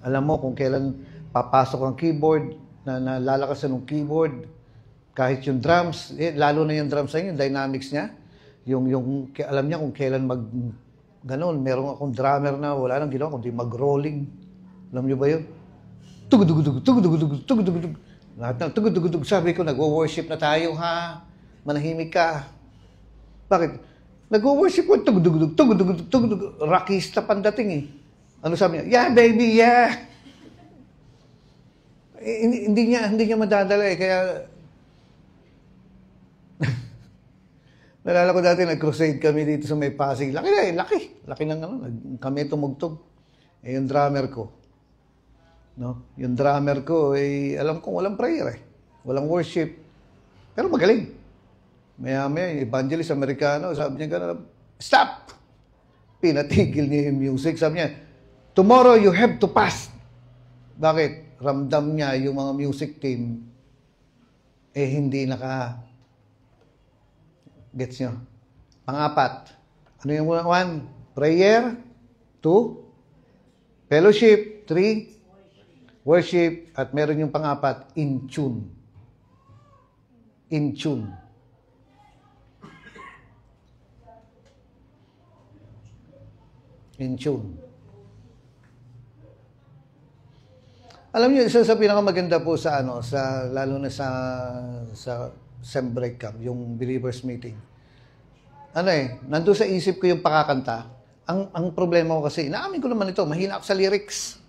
Alam mo kung kailan papasok ang keyboard, na lalakasan ng keyboard. Kahit yung drums, lalo na yung drums sa inyo, yung dynamics niya. Alam niya kung kailan ganon. Meron akong drummer na wala nang ginawa kundi mag-rolling. Alam niyo ba yun? Tugudugudug, tugudugudug, tugudugudug. Lahat ng tugudugudug. Sabi ko, nagwo-worship na tayo ha. Manahimik ka. Bakit? Nagwo-worship ko, tugudugudug, tugudugudug, tugudugudug. Rockista pandating eh. Ano sabi niya? Yeah, baby, yeah! Hindi niya madadala eh. Kaya, nalala ko dati, nag-crusade kami dito sa may Pasig. Laki na eh, laki. Laki ng kami tumugtog. Yung drummer ko. No? Yung drummer ko, alam kong walang prayer eh. Walang worship. Pero magaling. Maya-maya, evangelist Amerikano, sabi niya gano'n, stop! Pinatigil niya yung music. Sabi niya, tomorrow you have to fast. Bakit? Ramdam niya yung mga music team, hindi gets nyo? Pang-apat. Ano yung one? Prayer. 2. Fellowship. 3. Worship. At meron yung pang-apat, in tune. In tune. In tune. Alam niyo, isa sa pinakamaganda po lalo na sa sem break camp, yung believers meeting. Nandun sa isip ko yung pakakanta. Ang problema ko kasi, naamin ko naman ito, mahina ako sa lyrics.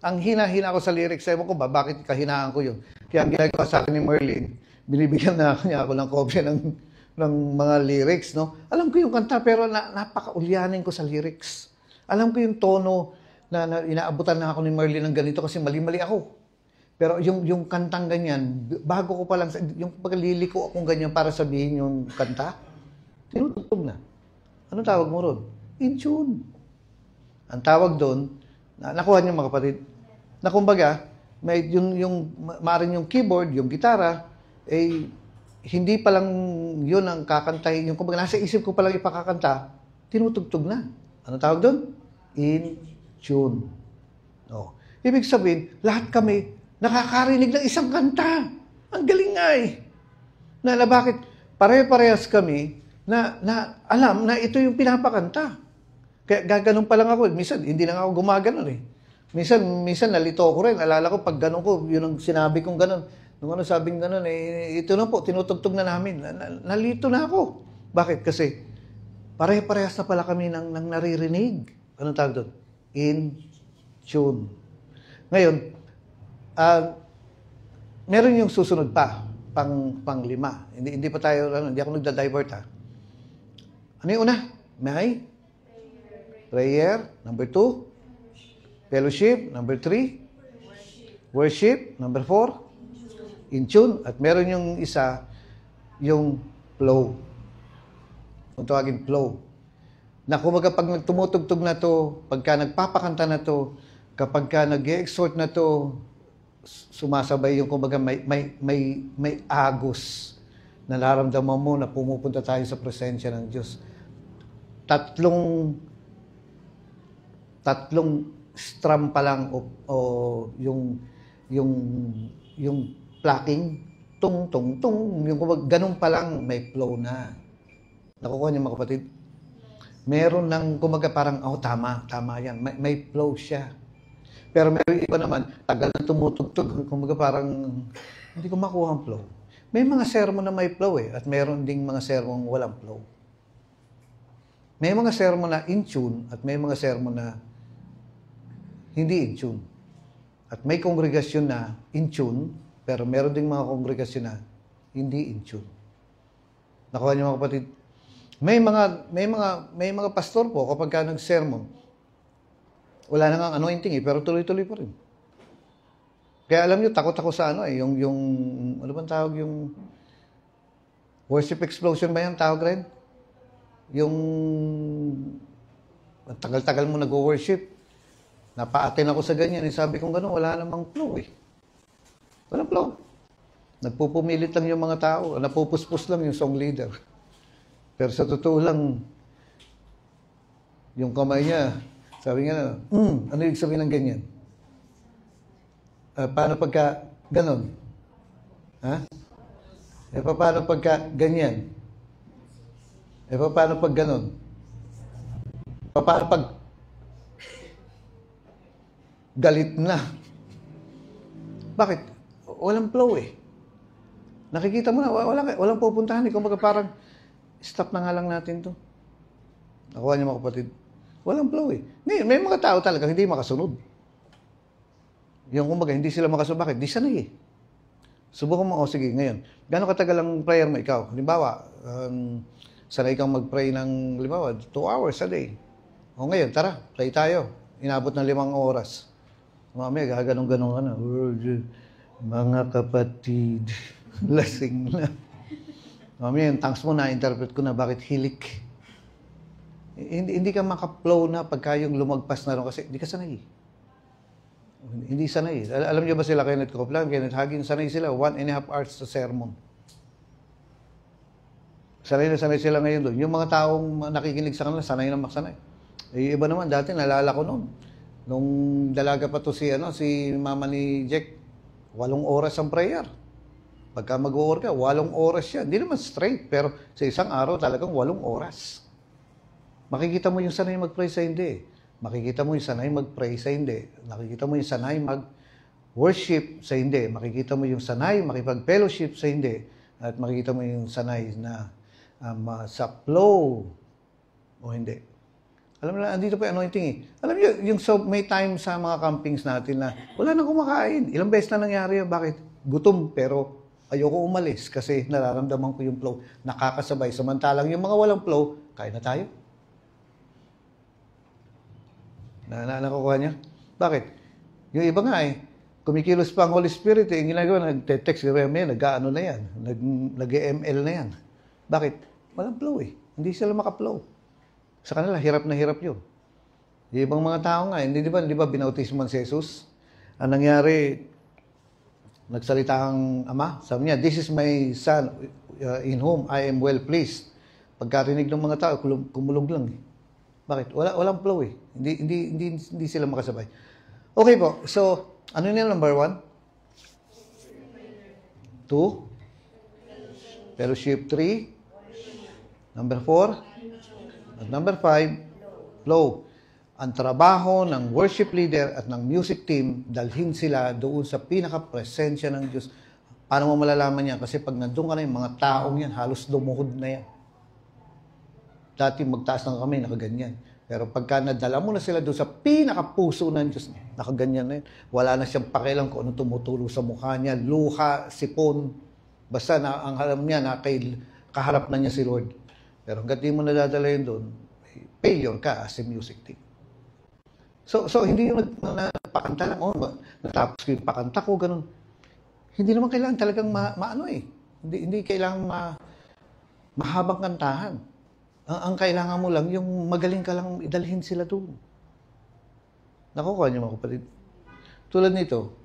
Ang hina-hina ako sa lyrics. Ewan ko ba, bakit kahinaan ko yun? Kaya ang ginagawa sa akin ni Merlin, binibigyan niya ako ng kopya ng mga lyrics, no? Alam ko yung kanta, pero napaka-ulyanin ko sa lyrics. Alam ko yung tono, na inaabutan na ako ni Merlin ng ganito kasi mali-mali ako. Pero yung kantang ganyan, bago ko pa lang, yung pagliliko akong ganyan para sabihin yung kanta, tinutugtog na. Anong tawag mo ron? In tune. Ang tawag doon, nakuha niyo mga kapatid, na kumbaga, maaaring yung keyboard, yung gitara, hindi pa lang yun ang kakantahin. Yung kumbaga, nasa isip ko pa lang ipakakanta, tinutugtog na. Anong tawag doon? In tune. Ibig sabihin, lahat kami nakakarinig ng isang kanta. Ang galing nga eh. Na bakit pare-parehas kami na alam na ito yung pinapakanta. Kaya gaganon pa lang ako. Minsan, hindi na ako gumaganon eh. Minsan nalito ko rin. Alala ko, pag ganon ko, yun ang sinabi kong ganon. Nung sabing ganon, ito na po, tinutugtog na namin. Nalito na ako. Bakit? Kasi, pare-parehas na pala kami ng naririnig. Anong tawag doon? In tune. Ngayon, meron yung susunod pa, pang-lima. Hindi pa tayo, hindi ako nagda-divert ha. Ano yung una? May? Prayer. Number 2. Fellowship. Number 3. Worship. Number 4. In tune. At meron yung isa, yung flow. Kung tawagin flow. Na kumbaga pag tumutugtog na to, pagka nagpapakanta na to, kapag ka nag-exhort na to, sumasabay yung kumbaga may agos na nararamdaman mo na pumupunta tayo sa presensya ng Diyos. Tatlong strum pa lang o yung plucking, tung, yung kumbaga, ganun pa lang may flow na. Nakukuha niyo mga kapatid? Meron ng, kumaga parang, tama yan. May flow siya. Pero meron iba naman, tagal na tumutugtog. Kumaga parang, hindi ko makuha ang flow. May mga sermon na may flow eh. At meron ding mga sermon walang flow. May mga sermon na in tune at may mga sermon na hindi in tune. At may kongregasyon na in tune, pero meron ding mga kongregasyon na hindi in tune. Nakuha niyo mga kapatid? May mga pastor po kapag ka nag-sermon, wala na nga anointing pero tuloy-tuloy pa rin. Kaya alam niyo, takot ako sa yung ano bang tawag yung worship explosion ba yan tawag rin? Yung Ang tagal-tagal mo nag-worship. Napa-attend ako sa ganyan. Sabi ko gano'n, wala namang flow eh. Walang flow. Nagpupumilit lang yung mga tao. Napupuspos lang yung song leader. Pero sa totoo lang, yung kamay niya, sabi nga, ano yung sabihin ng ganyan? Paano pagka ganon? Ha? Paano pagka ganyan? Paano pag ganon? Paano pag galit na? Bakit? Walang flow eh. Nakikita mo na, walang pupuntahan eh. Kung parang, stop na nga lang natin to. Nakuha niyo mga kapatid. Walang flow eh. May mga tao talaga hindi makasunod. Yung kumbaga, hindi sila makasunod. Bakit? Di sanay eh. Subukan mo, sige, ngayon. Gano'ng katagal ang prayer mo ikaw? Halimbawa, sanay kang mag-pray ng, halimbawa, 2 hours a day. O ngayon, tara, pray tayo. Inabot ng 5 oras. Mamaya, gaganong-ganong ka na. Mga kapatid, lasing na. Mamaya, yung thanks mo na, interpret ko na, bakit hilik? Hindi ka maka-flow na pagka yung lumagpas na rin kasi hindi ka sanay. Hindi sanay. Alam niyo ba sila, Kenneth Copeland, Kenneth Hagin, sanay sila 1.5 hours sa sermon. Sanay na sanay sila ngayon doon. Yung mga taong nakikinig sa kanila, sanay na masanay. Iba naman, dati nalala ko noon. Nung dalaga pa to si mama ni Jack, 8 oras ang prayer. Pagka mag-o-or ka, 8 oras siya. Hindi naman straight, pero sa isang araw talagang 8 oras. Makikita mo yung sanay mag-pray sa hindi. Makikita mo yung sanay mag-pray sa hindi. Makikita mo yung sanay mag-worship sa hindi. Makikita mo yung sanay makipag-fellowship sa hindi. At makikita mo yung sanay na sa flow o hindi. Alam mo na, andito pa yung anointing eh. Alam niyo, may time sa mga campings natin na wala nang kumakain. Ilang beses na nangyari yun. Bakit? Gutom, pero ayoko umalis kasi nararamdaman ko yung flow. Nakakasabay. Samantalang yung mga walang flow, kain na tayo. Nakukuha niya? Bakit? Yung iba nga eh, kumikilos pa ang Holy Spirit eh, yung ginagawa, nag-text, nag-ano na yan, nag-ML na yan. Bakit? Walang flow eh. Hindi sila maka-flow. Sa kanila, hirap na hirap yun. Yung ibang mga tao nga, hindi di ba binautisman si Jesus? Ang nangyari, nagsalita ang ama, sabi niya, this is my son in whom I am well pleased. Pagkarinig ng mga tao, kumulog lang eh. Bakit? Walang flow eh. Hindi sila makasabay. Okay po. So, ano yun number 1? 2. Fellowship 3. Number 4. At number 5, flow. Ang trabaho ng worship leader at ng music team, dalhin sila doon sa pinaka-presensya ng Diyos. Paano mo malalaman yan? Kasi pag nandun ka na yung mga taong yan, halos lumuhod na yan. Dati magtaas ng kamay, nakaganyan. Pero pagka nadala mo na sila doon sa pinakapuso ng Diyos, nakaganyan na yun. Wala na siyang pakialam kung ano tumutulo sa mukha niya, luha, sipon. Basta ang alam niya na kaharap na niya si Lord. Pero hanggat di mo nadadala yun doon, failure ka as a music team. So hindi yung nagpakanta lang, natapos ko yung pakanta ko, ganun. Hindi naman kailangan talagang maano eh. Hindi kailangan mahabang kantahan. Ang kailangan mo lang, yung magaling ka lang idalhin sila doon. Nakukuha niyo mga kapatid. Tulad nito,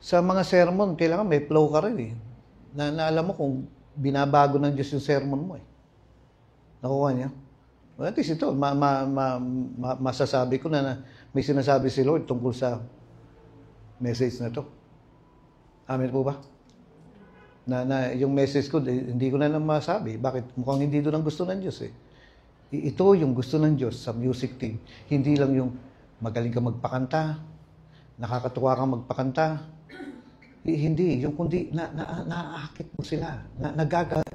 sa mga sermon, kailangan may flow ka rin eh. Na alam mo kung binabago ng Diyos yung sermon mo eh. Nakukuha niya? Well, at least ito, masasabi ko na may sinasabi si Lord tungkol sa message na to. Amen po ba? Na yung message ko, hindi ko na masabi. Bakit? Mukhang hindi doon ang gusto ng Diyos eh. Ito yung gusto ng Diyos sa music team. Hindi lang yung magaling ka magpakanta, nakakatuwa kang magpakanta. Hindi. Yung kundi naaakit mo sila.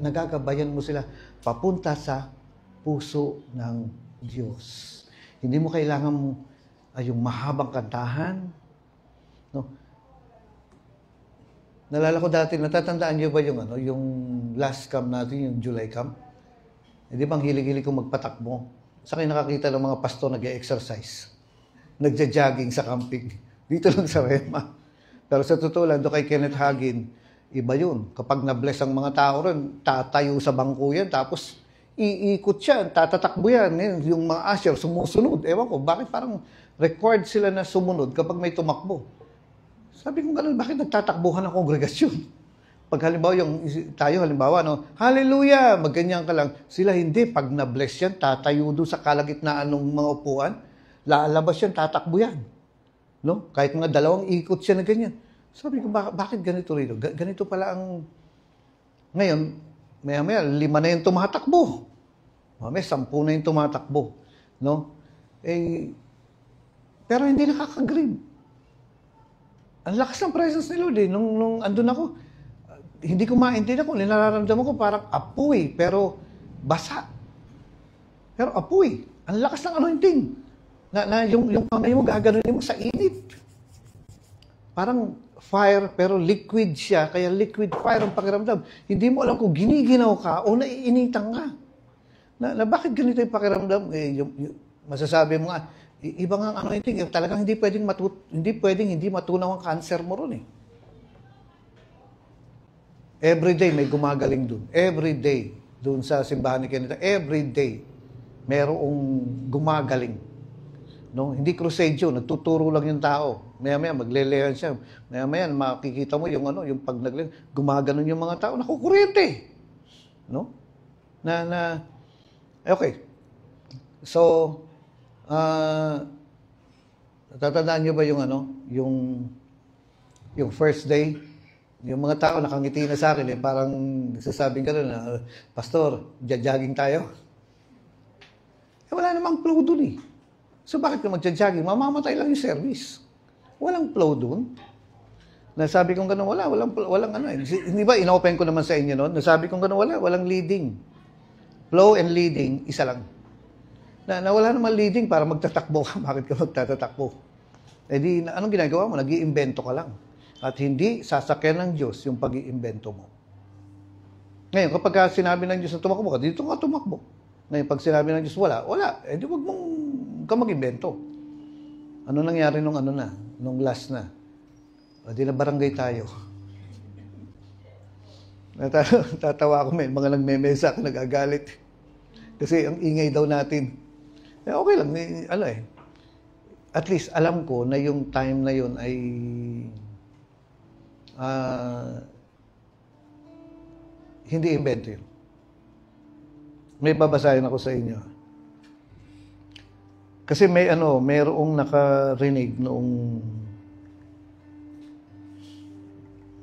Nagagabayan mo sila papunta sa puso ng Diyos. Hindi mo kailangan yung mahabang kantahan. No? Nalala ko dati, natatandaan niyo ba yung last camp natin, yung July camp? Di ba ang hilig-hilig kong magpatakbo? Sa akin nakakita ng mga pastor nag-exercise. Nagja-jogging sa camping. Dito lang sa Rema. Pero sa totoo lang, doon kay Kenneth Hagin, iba yun. Kapag na-bless ang mga tao rin, tatayo sa bangko yan, tapos iikot siya, tatatakbo yan. Ngayon, yung mga usher, sumusunod. Ewan ko, bakit parang required sila na sumunod kapag may tumakbo? Sabi ko gano'n, bakit nagtatakbuhan ang kongregasyon? Pag halimbawa, halimbawa, no, hallelujah, magganyan ka lang. Sila hindi, pag na-bless yan, tatayo doon sa kalagitnaan ng mga upuan, lalabas yan, tatakbo yan. No? Kahit mga 2 ikot siya na ganyan. Sabi ko, bakit ganito rito? Ganito pala ang... Ngayon, maya-maya, 5 na yung tumatakbo. Mamaya, 10 na yung tumatakbo. No? Pero hindi nakaka-grip. Ang lakas ng presence ni Lord eh. Nung andun ako, hindi ko maintindihan kung nararamdaman ko parang apoy, pero basa. Pero apoy. Ang lakas ng anointing. Na yung kamay mo, gaganunin mo sa init. Parang fire, pero liquid siya. Kaya liquid fire ang pakiramdam. Hindi mo alam kung giniginaw ka o naiinitan ka. Na bakit ganito yung pakiramdam? Masasabi mo nga, iba nga ang anointing. Talagang hindi pwedeng hindi matunaw ang cancer mo ron eh. Every day may gumagaling dun. Every day dun sa simbahan ni Kenita. Every day merong gumagaling. No? Hindi crusade yun. Nagtuturo lang yung tao. Maya-maya maglelehan siya. Maya-maya makikita mo yung pag gumaganon yung mga tao. Nakukuryente. No? Okay. So, natatandaan nyo ba yung first day? Yung mga tao nakangiti na sa akin, parang nagsasabing ka na, Pastor, jogging tayo. Wala namang flow dun eh. So bakit ka magja-jogging? Mamamatay lang yung service. Walang flow dun. Nasabi kong gano'n, walang ano eh. Hindi ba, inopen ko naman sa inyo noon, nasabi kong gano'n, walang leading. Flow and leading, isa lang. Na wala naman leading para magtatakbo ka. Bakit ka magtatatakbo? Di, anong ginagawa mo? Nag-iimbento ka lang. At hindi sasakyan ng Diyos yung pag-iimbento mo. Ngayon, kapag sinabi ng Diyos na tumakbo ka, dito ka tumakbo. Ngayon, pag sinabi ng Diyos, wala. Di wag mong ka mag-imbento. Ano nangyari nung last na? Di na barangay tayo. Tatawa ako, may mga nagme-mesa, nagagalit. Kasi ang ingay daw natin. Okay lang, at least alam ko na yung time na yun ay hindi invento yun. May babasahin ako sa inyo. Kasi mayroong nakarinig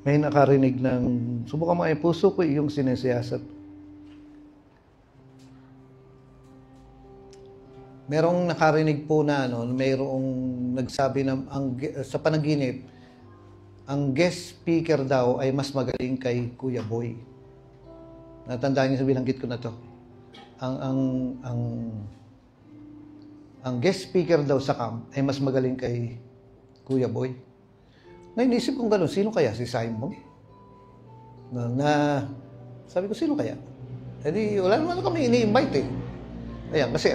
may nakarinig ng subukan mo ay puso ko yung sinesiyasat. Merong nakarinig po na mayroong nagsabi na sa panaginip ang guest speaker daw ay mas magaling kay Kuya Boy. Natandaan niyo sa binanggit ko na to. Ang guest speaker daw sa camp ay mas magaling kay Kuya Boy. Ngayon, isip kong gano'n, sino kaya? Si Simon? Sabi ko, sino kaya? Wala naman kami ini-invite eh. Ayan, kasi,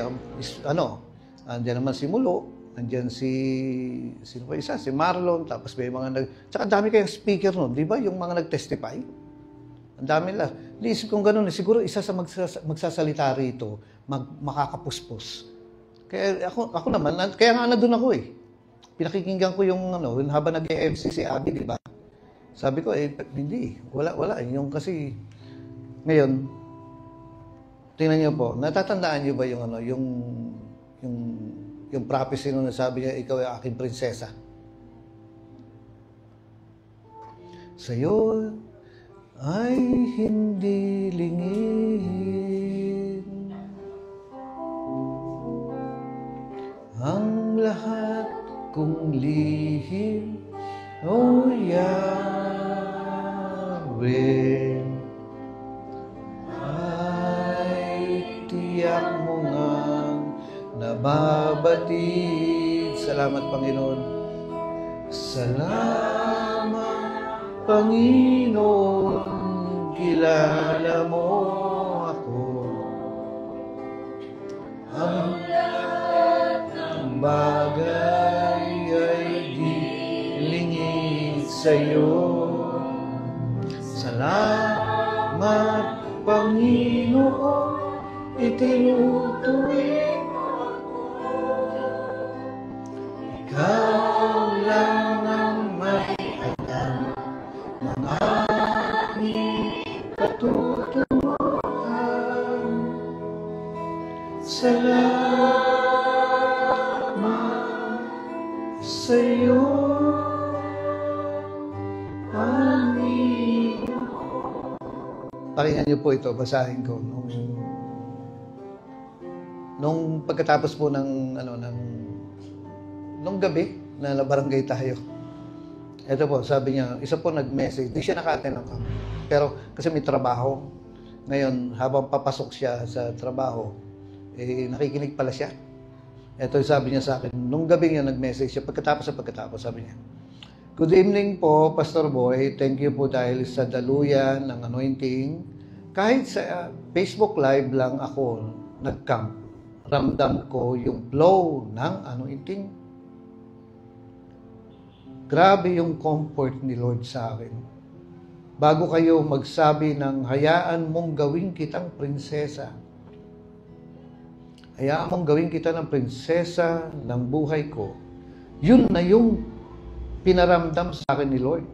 andyan naman si Mulo, andyan sino pa isa? Si Marlon, tapos may mga tsaka dami kayong speaker nun, di ba? Yung mga nag-testify. Ang dami lang. Naisip kong gano'n, siguro isa sa magsasalita rito, makakapuspos. Kaya ako naman, kaya nga nandun ako eh. Pinakikinggan ko yung habang nag-MC si Abby, di ba? Sabi ko, hindi. Wala. Yung kasi, ngayon, tingnan niyo po, natatandaan niyo ba yung prophecy nung nasabi niya, ikaw ay aking prinsesa. Sa'yo ay hindi lingin ang lahat kong lihim, O Yahweh, ay tiyak mo ngang nababatid. Salamat, Panginoon. Salamat, Panginoon, kilala mo ako. Ang lahat ng bagay ay di lingid sa'yo. Salamat, Panginoon, itinutuwid mo ako. Ikaw lang ang may alam ng aking patutunguhan. Salamat sa'yo, Panginoon. Pakinggan niyo po ito, basahin ko. Nung pagkatapos po nung gabi na nabarangay tayo. Ito po, sabi niya, isa po nag-message. Di siya naka-attend ng camp. Pero kasi may trabaho. Ngayon, habang papasok siya sa trabaho, nakikinig pala siya. Ito sabi niya sa akin, nung gabi niya nag-message siya, pagkatapos, sabi niya, "Good evening po, Pastor Boy. Thank you po dahil sa daluyan ng anointing. Kahit sa Facebook Live lang ako nag-camp, ramdam ko yung flow ng anointing. Grabe yung comfort ni Lord sa akin. Bago kayo magsabi ng hayaan mong gawin kitang prinsesa. Hayaan mong gawin kita ng prinsesa ng buhay ko. Yun na yung pinaramdam sa akin ni Lord.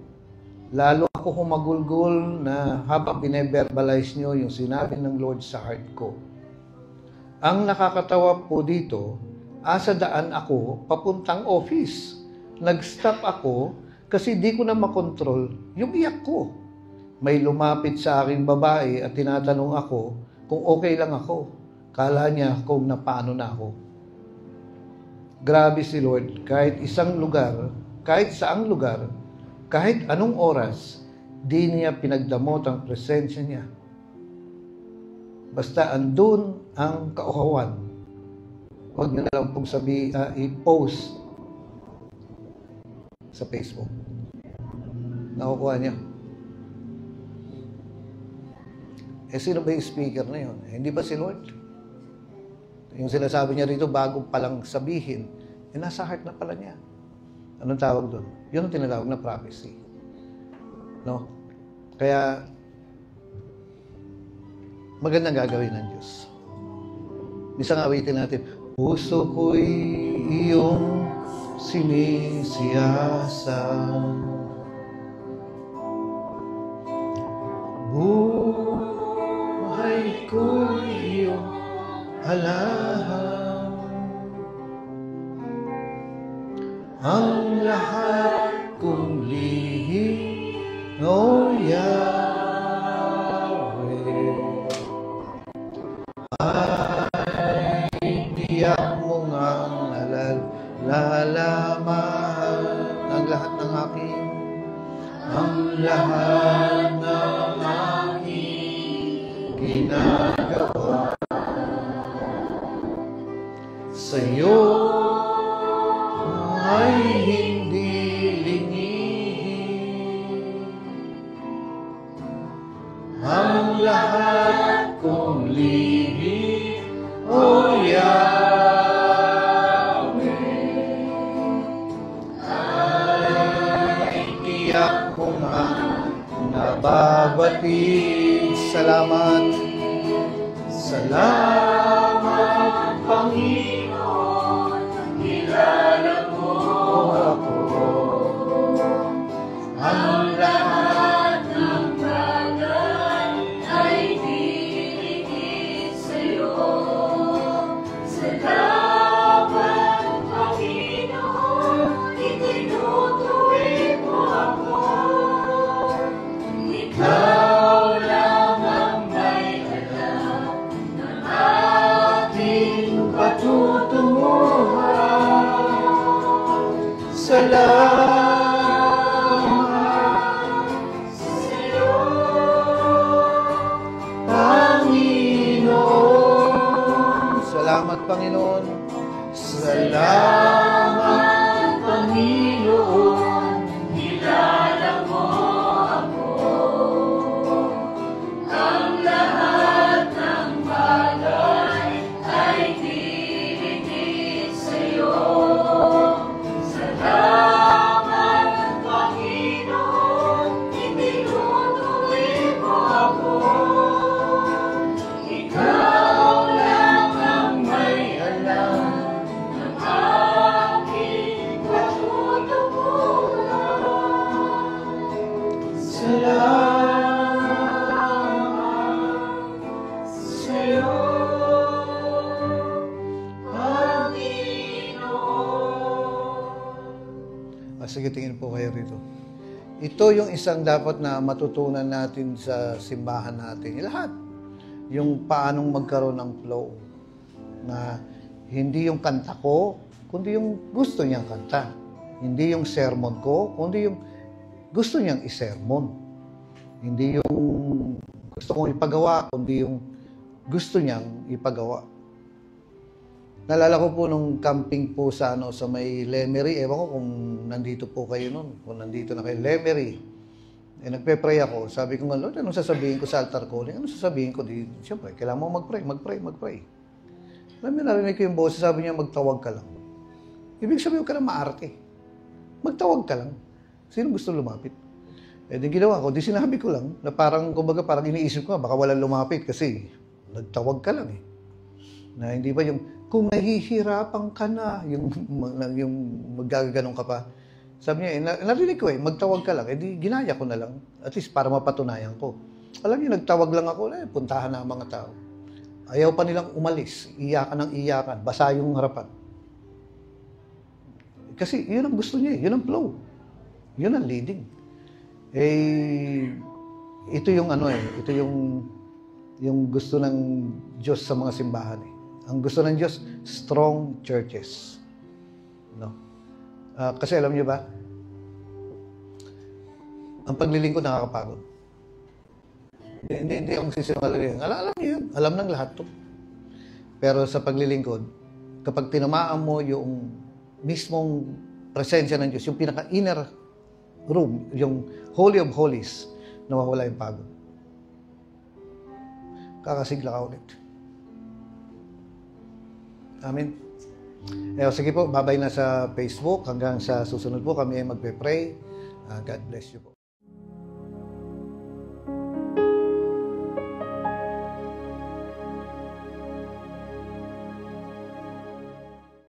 Lalo ako humagulgol na habang bine-verbalize nyo yung sinabi ng Lord sa heart ko. Ang nakakatawa po dito, asa daan ako papuntang office. Nag-stop ako kasi di ko na makontrol yung iyak ko. May lumapit sa aking babae at tinatanong ako kung okay lang ako. Kala niya kung napaano na ako. Grabe si Lord, kahit saang lugar, kahit anong oras, di niya pinagdamot ang presensya niya. Basta andun ang kauhawan. Huwag na lang pong i-post sa Facebook. Nakukuha niya. Sino ba yung speaker na yun? Hindi ba si Lord? Yung sinasabi niya rito, bago palang sabihin, nasa heart na pala niya. Anong tawag doon? Yun ang tinatawag na prophecy. No? Kaya, magandang gagawin ng Diyos. Isang awitin natin, puso ko'y iyong sinisiyasan. Buhay ko'y iyong alahan. Ang lahat kong lihim, O Yahweh, ay tiyak mo ngang nalalaman ang lahat ng aking ginagawa. Sa'yo ay hindi lingid ang lahat kong lihim, O Yahweh. Ay tiyak ko nga nababatid. Salamat, Panginoon, kilala mo ako. Ang lahat ng bagay ay dinikit sa'yo. Salamat, Panginoon, itinutuwid mo ako. Ikaw lang ang may alam ng ating patutunguhan. Salamat sa'yo, Panginoon. Salamat, Panginoon. Salamat, Panginoon. Kilala mo ako. Ang lahat ng bagay ay dinikit sa'yo. Salamat, Panginoon, itinutuloy mo ako. Ikaw sige, tingin po kayo rito. Ito yung isang dapat na matutunan natin sa simbahan natin. Lahat. Yung paanong magkaroon ng flow. Na hindi yung kanta ko, kundi yung gusto niyang kanta. Hindi yung sermon ko, kundi yung gusto niyang isermon. Hindi yung gusto kong ipagawa, kundi yung gusto niyang ipagawa. Naalala ko po nung camping po sa may Lemery. Ewan ko kung nandito po kayo nun. Kung nandito na kayo, Lemery. Nagpe-pray ako. Sabi ko nga, Lord, anong sasabihin ko sa altar calling? Anong sasabihin ko? Siyempre, kailangan mo mag-pray. Alam mo, narinig ko yung boses, sabi niya, magtawag ka lang. Ibig sabihin ka na maarte. Magtawag ka lang. Sino gusto lumapit? Di ginawa ko, sinabi ko lang, na parang iniisip ko, baka walang lumapit kasi nagtawag ka lang eh. Na hindi ba yung, kung nahihirapan ka na, yung magagaganong ka pa. Sabi niya, narinig ko magtawag ka lang. Di ginaya ko na lang. At least para mapatunayan ko. Alam niyo, nagtawag lang ako, puntahan na ang mga tao. Ayaw pa nilang umalis. Iyakan ng iyakan. Basa yung harapan. Kasi yun ang gusto niya. Yun ang flow. Yun ang leading. Ito yung ito yung gusto ng Diyos sa mga simbahan Ang gusto ng Diyos, strong churches. No? Kasi alam niyo ba, ang paglilingkod nakakapagod. Hindi akong sisinungaling. Alam niyo yun. Alam ng lahat to. Pero sa paglilingkod, kapag tinamaan mo yung mismong presensya ng Diyos, yung pinaka-inner room, yung Holy of Holies, nawawala yung pagod. Kakasigla ka ulit. Amen. Sige po, babay na sa Facebook. Hanggang sa susunod po kami ay magpe-pray. God bless you po.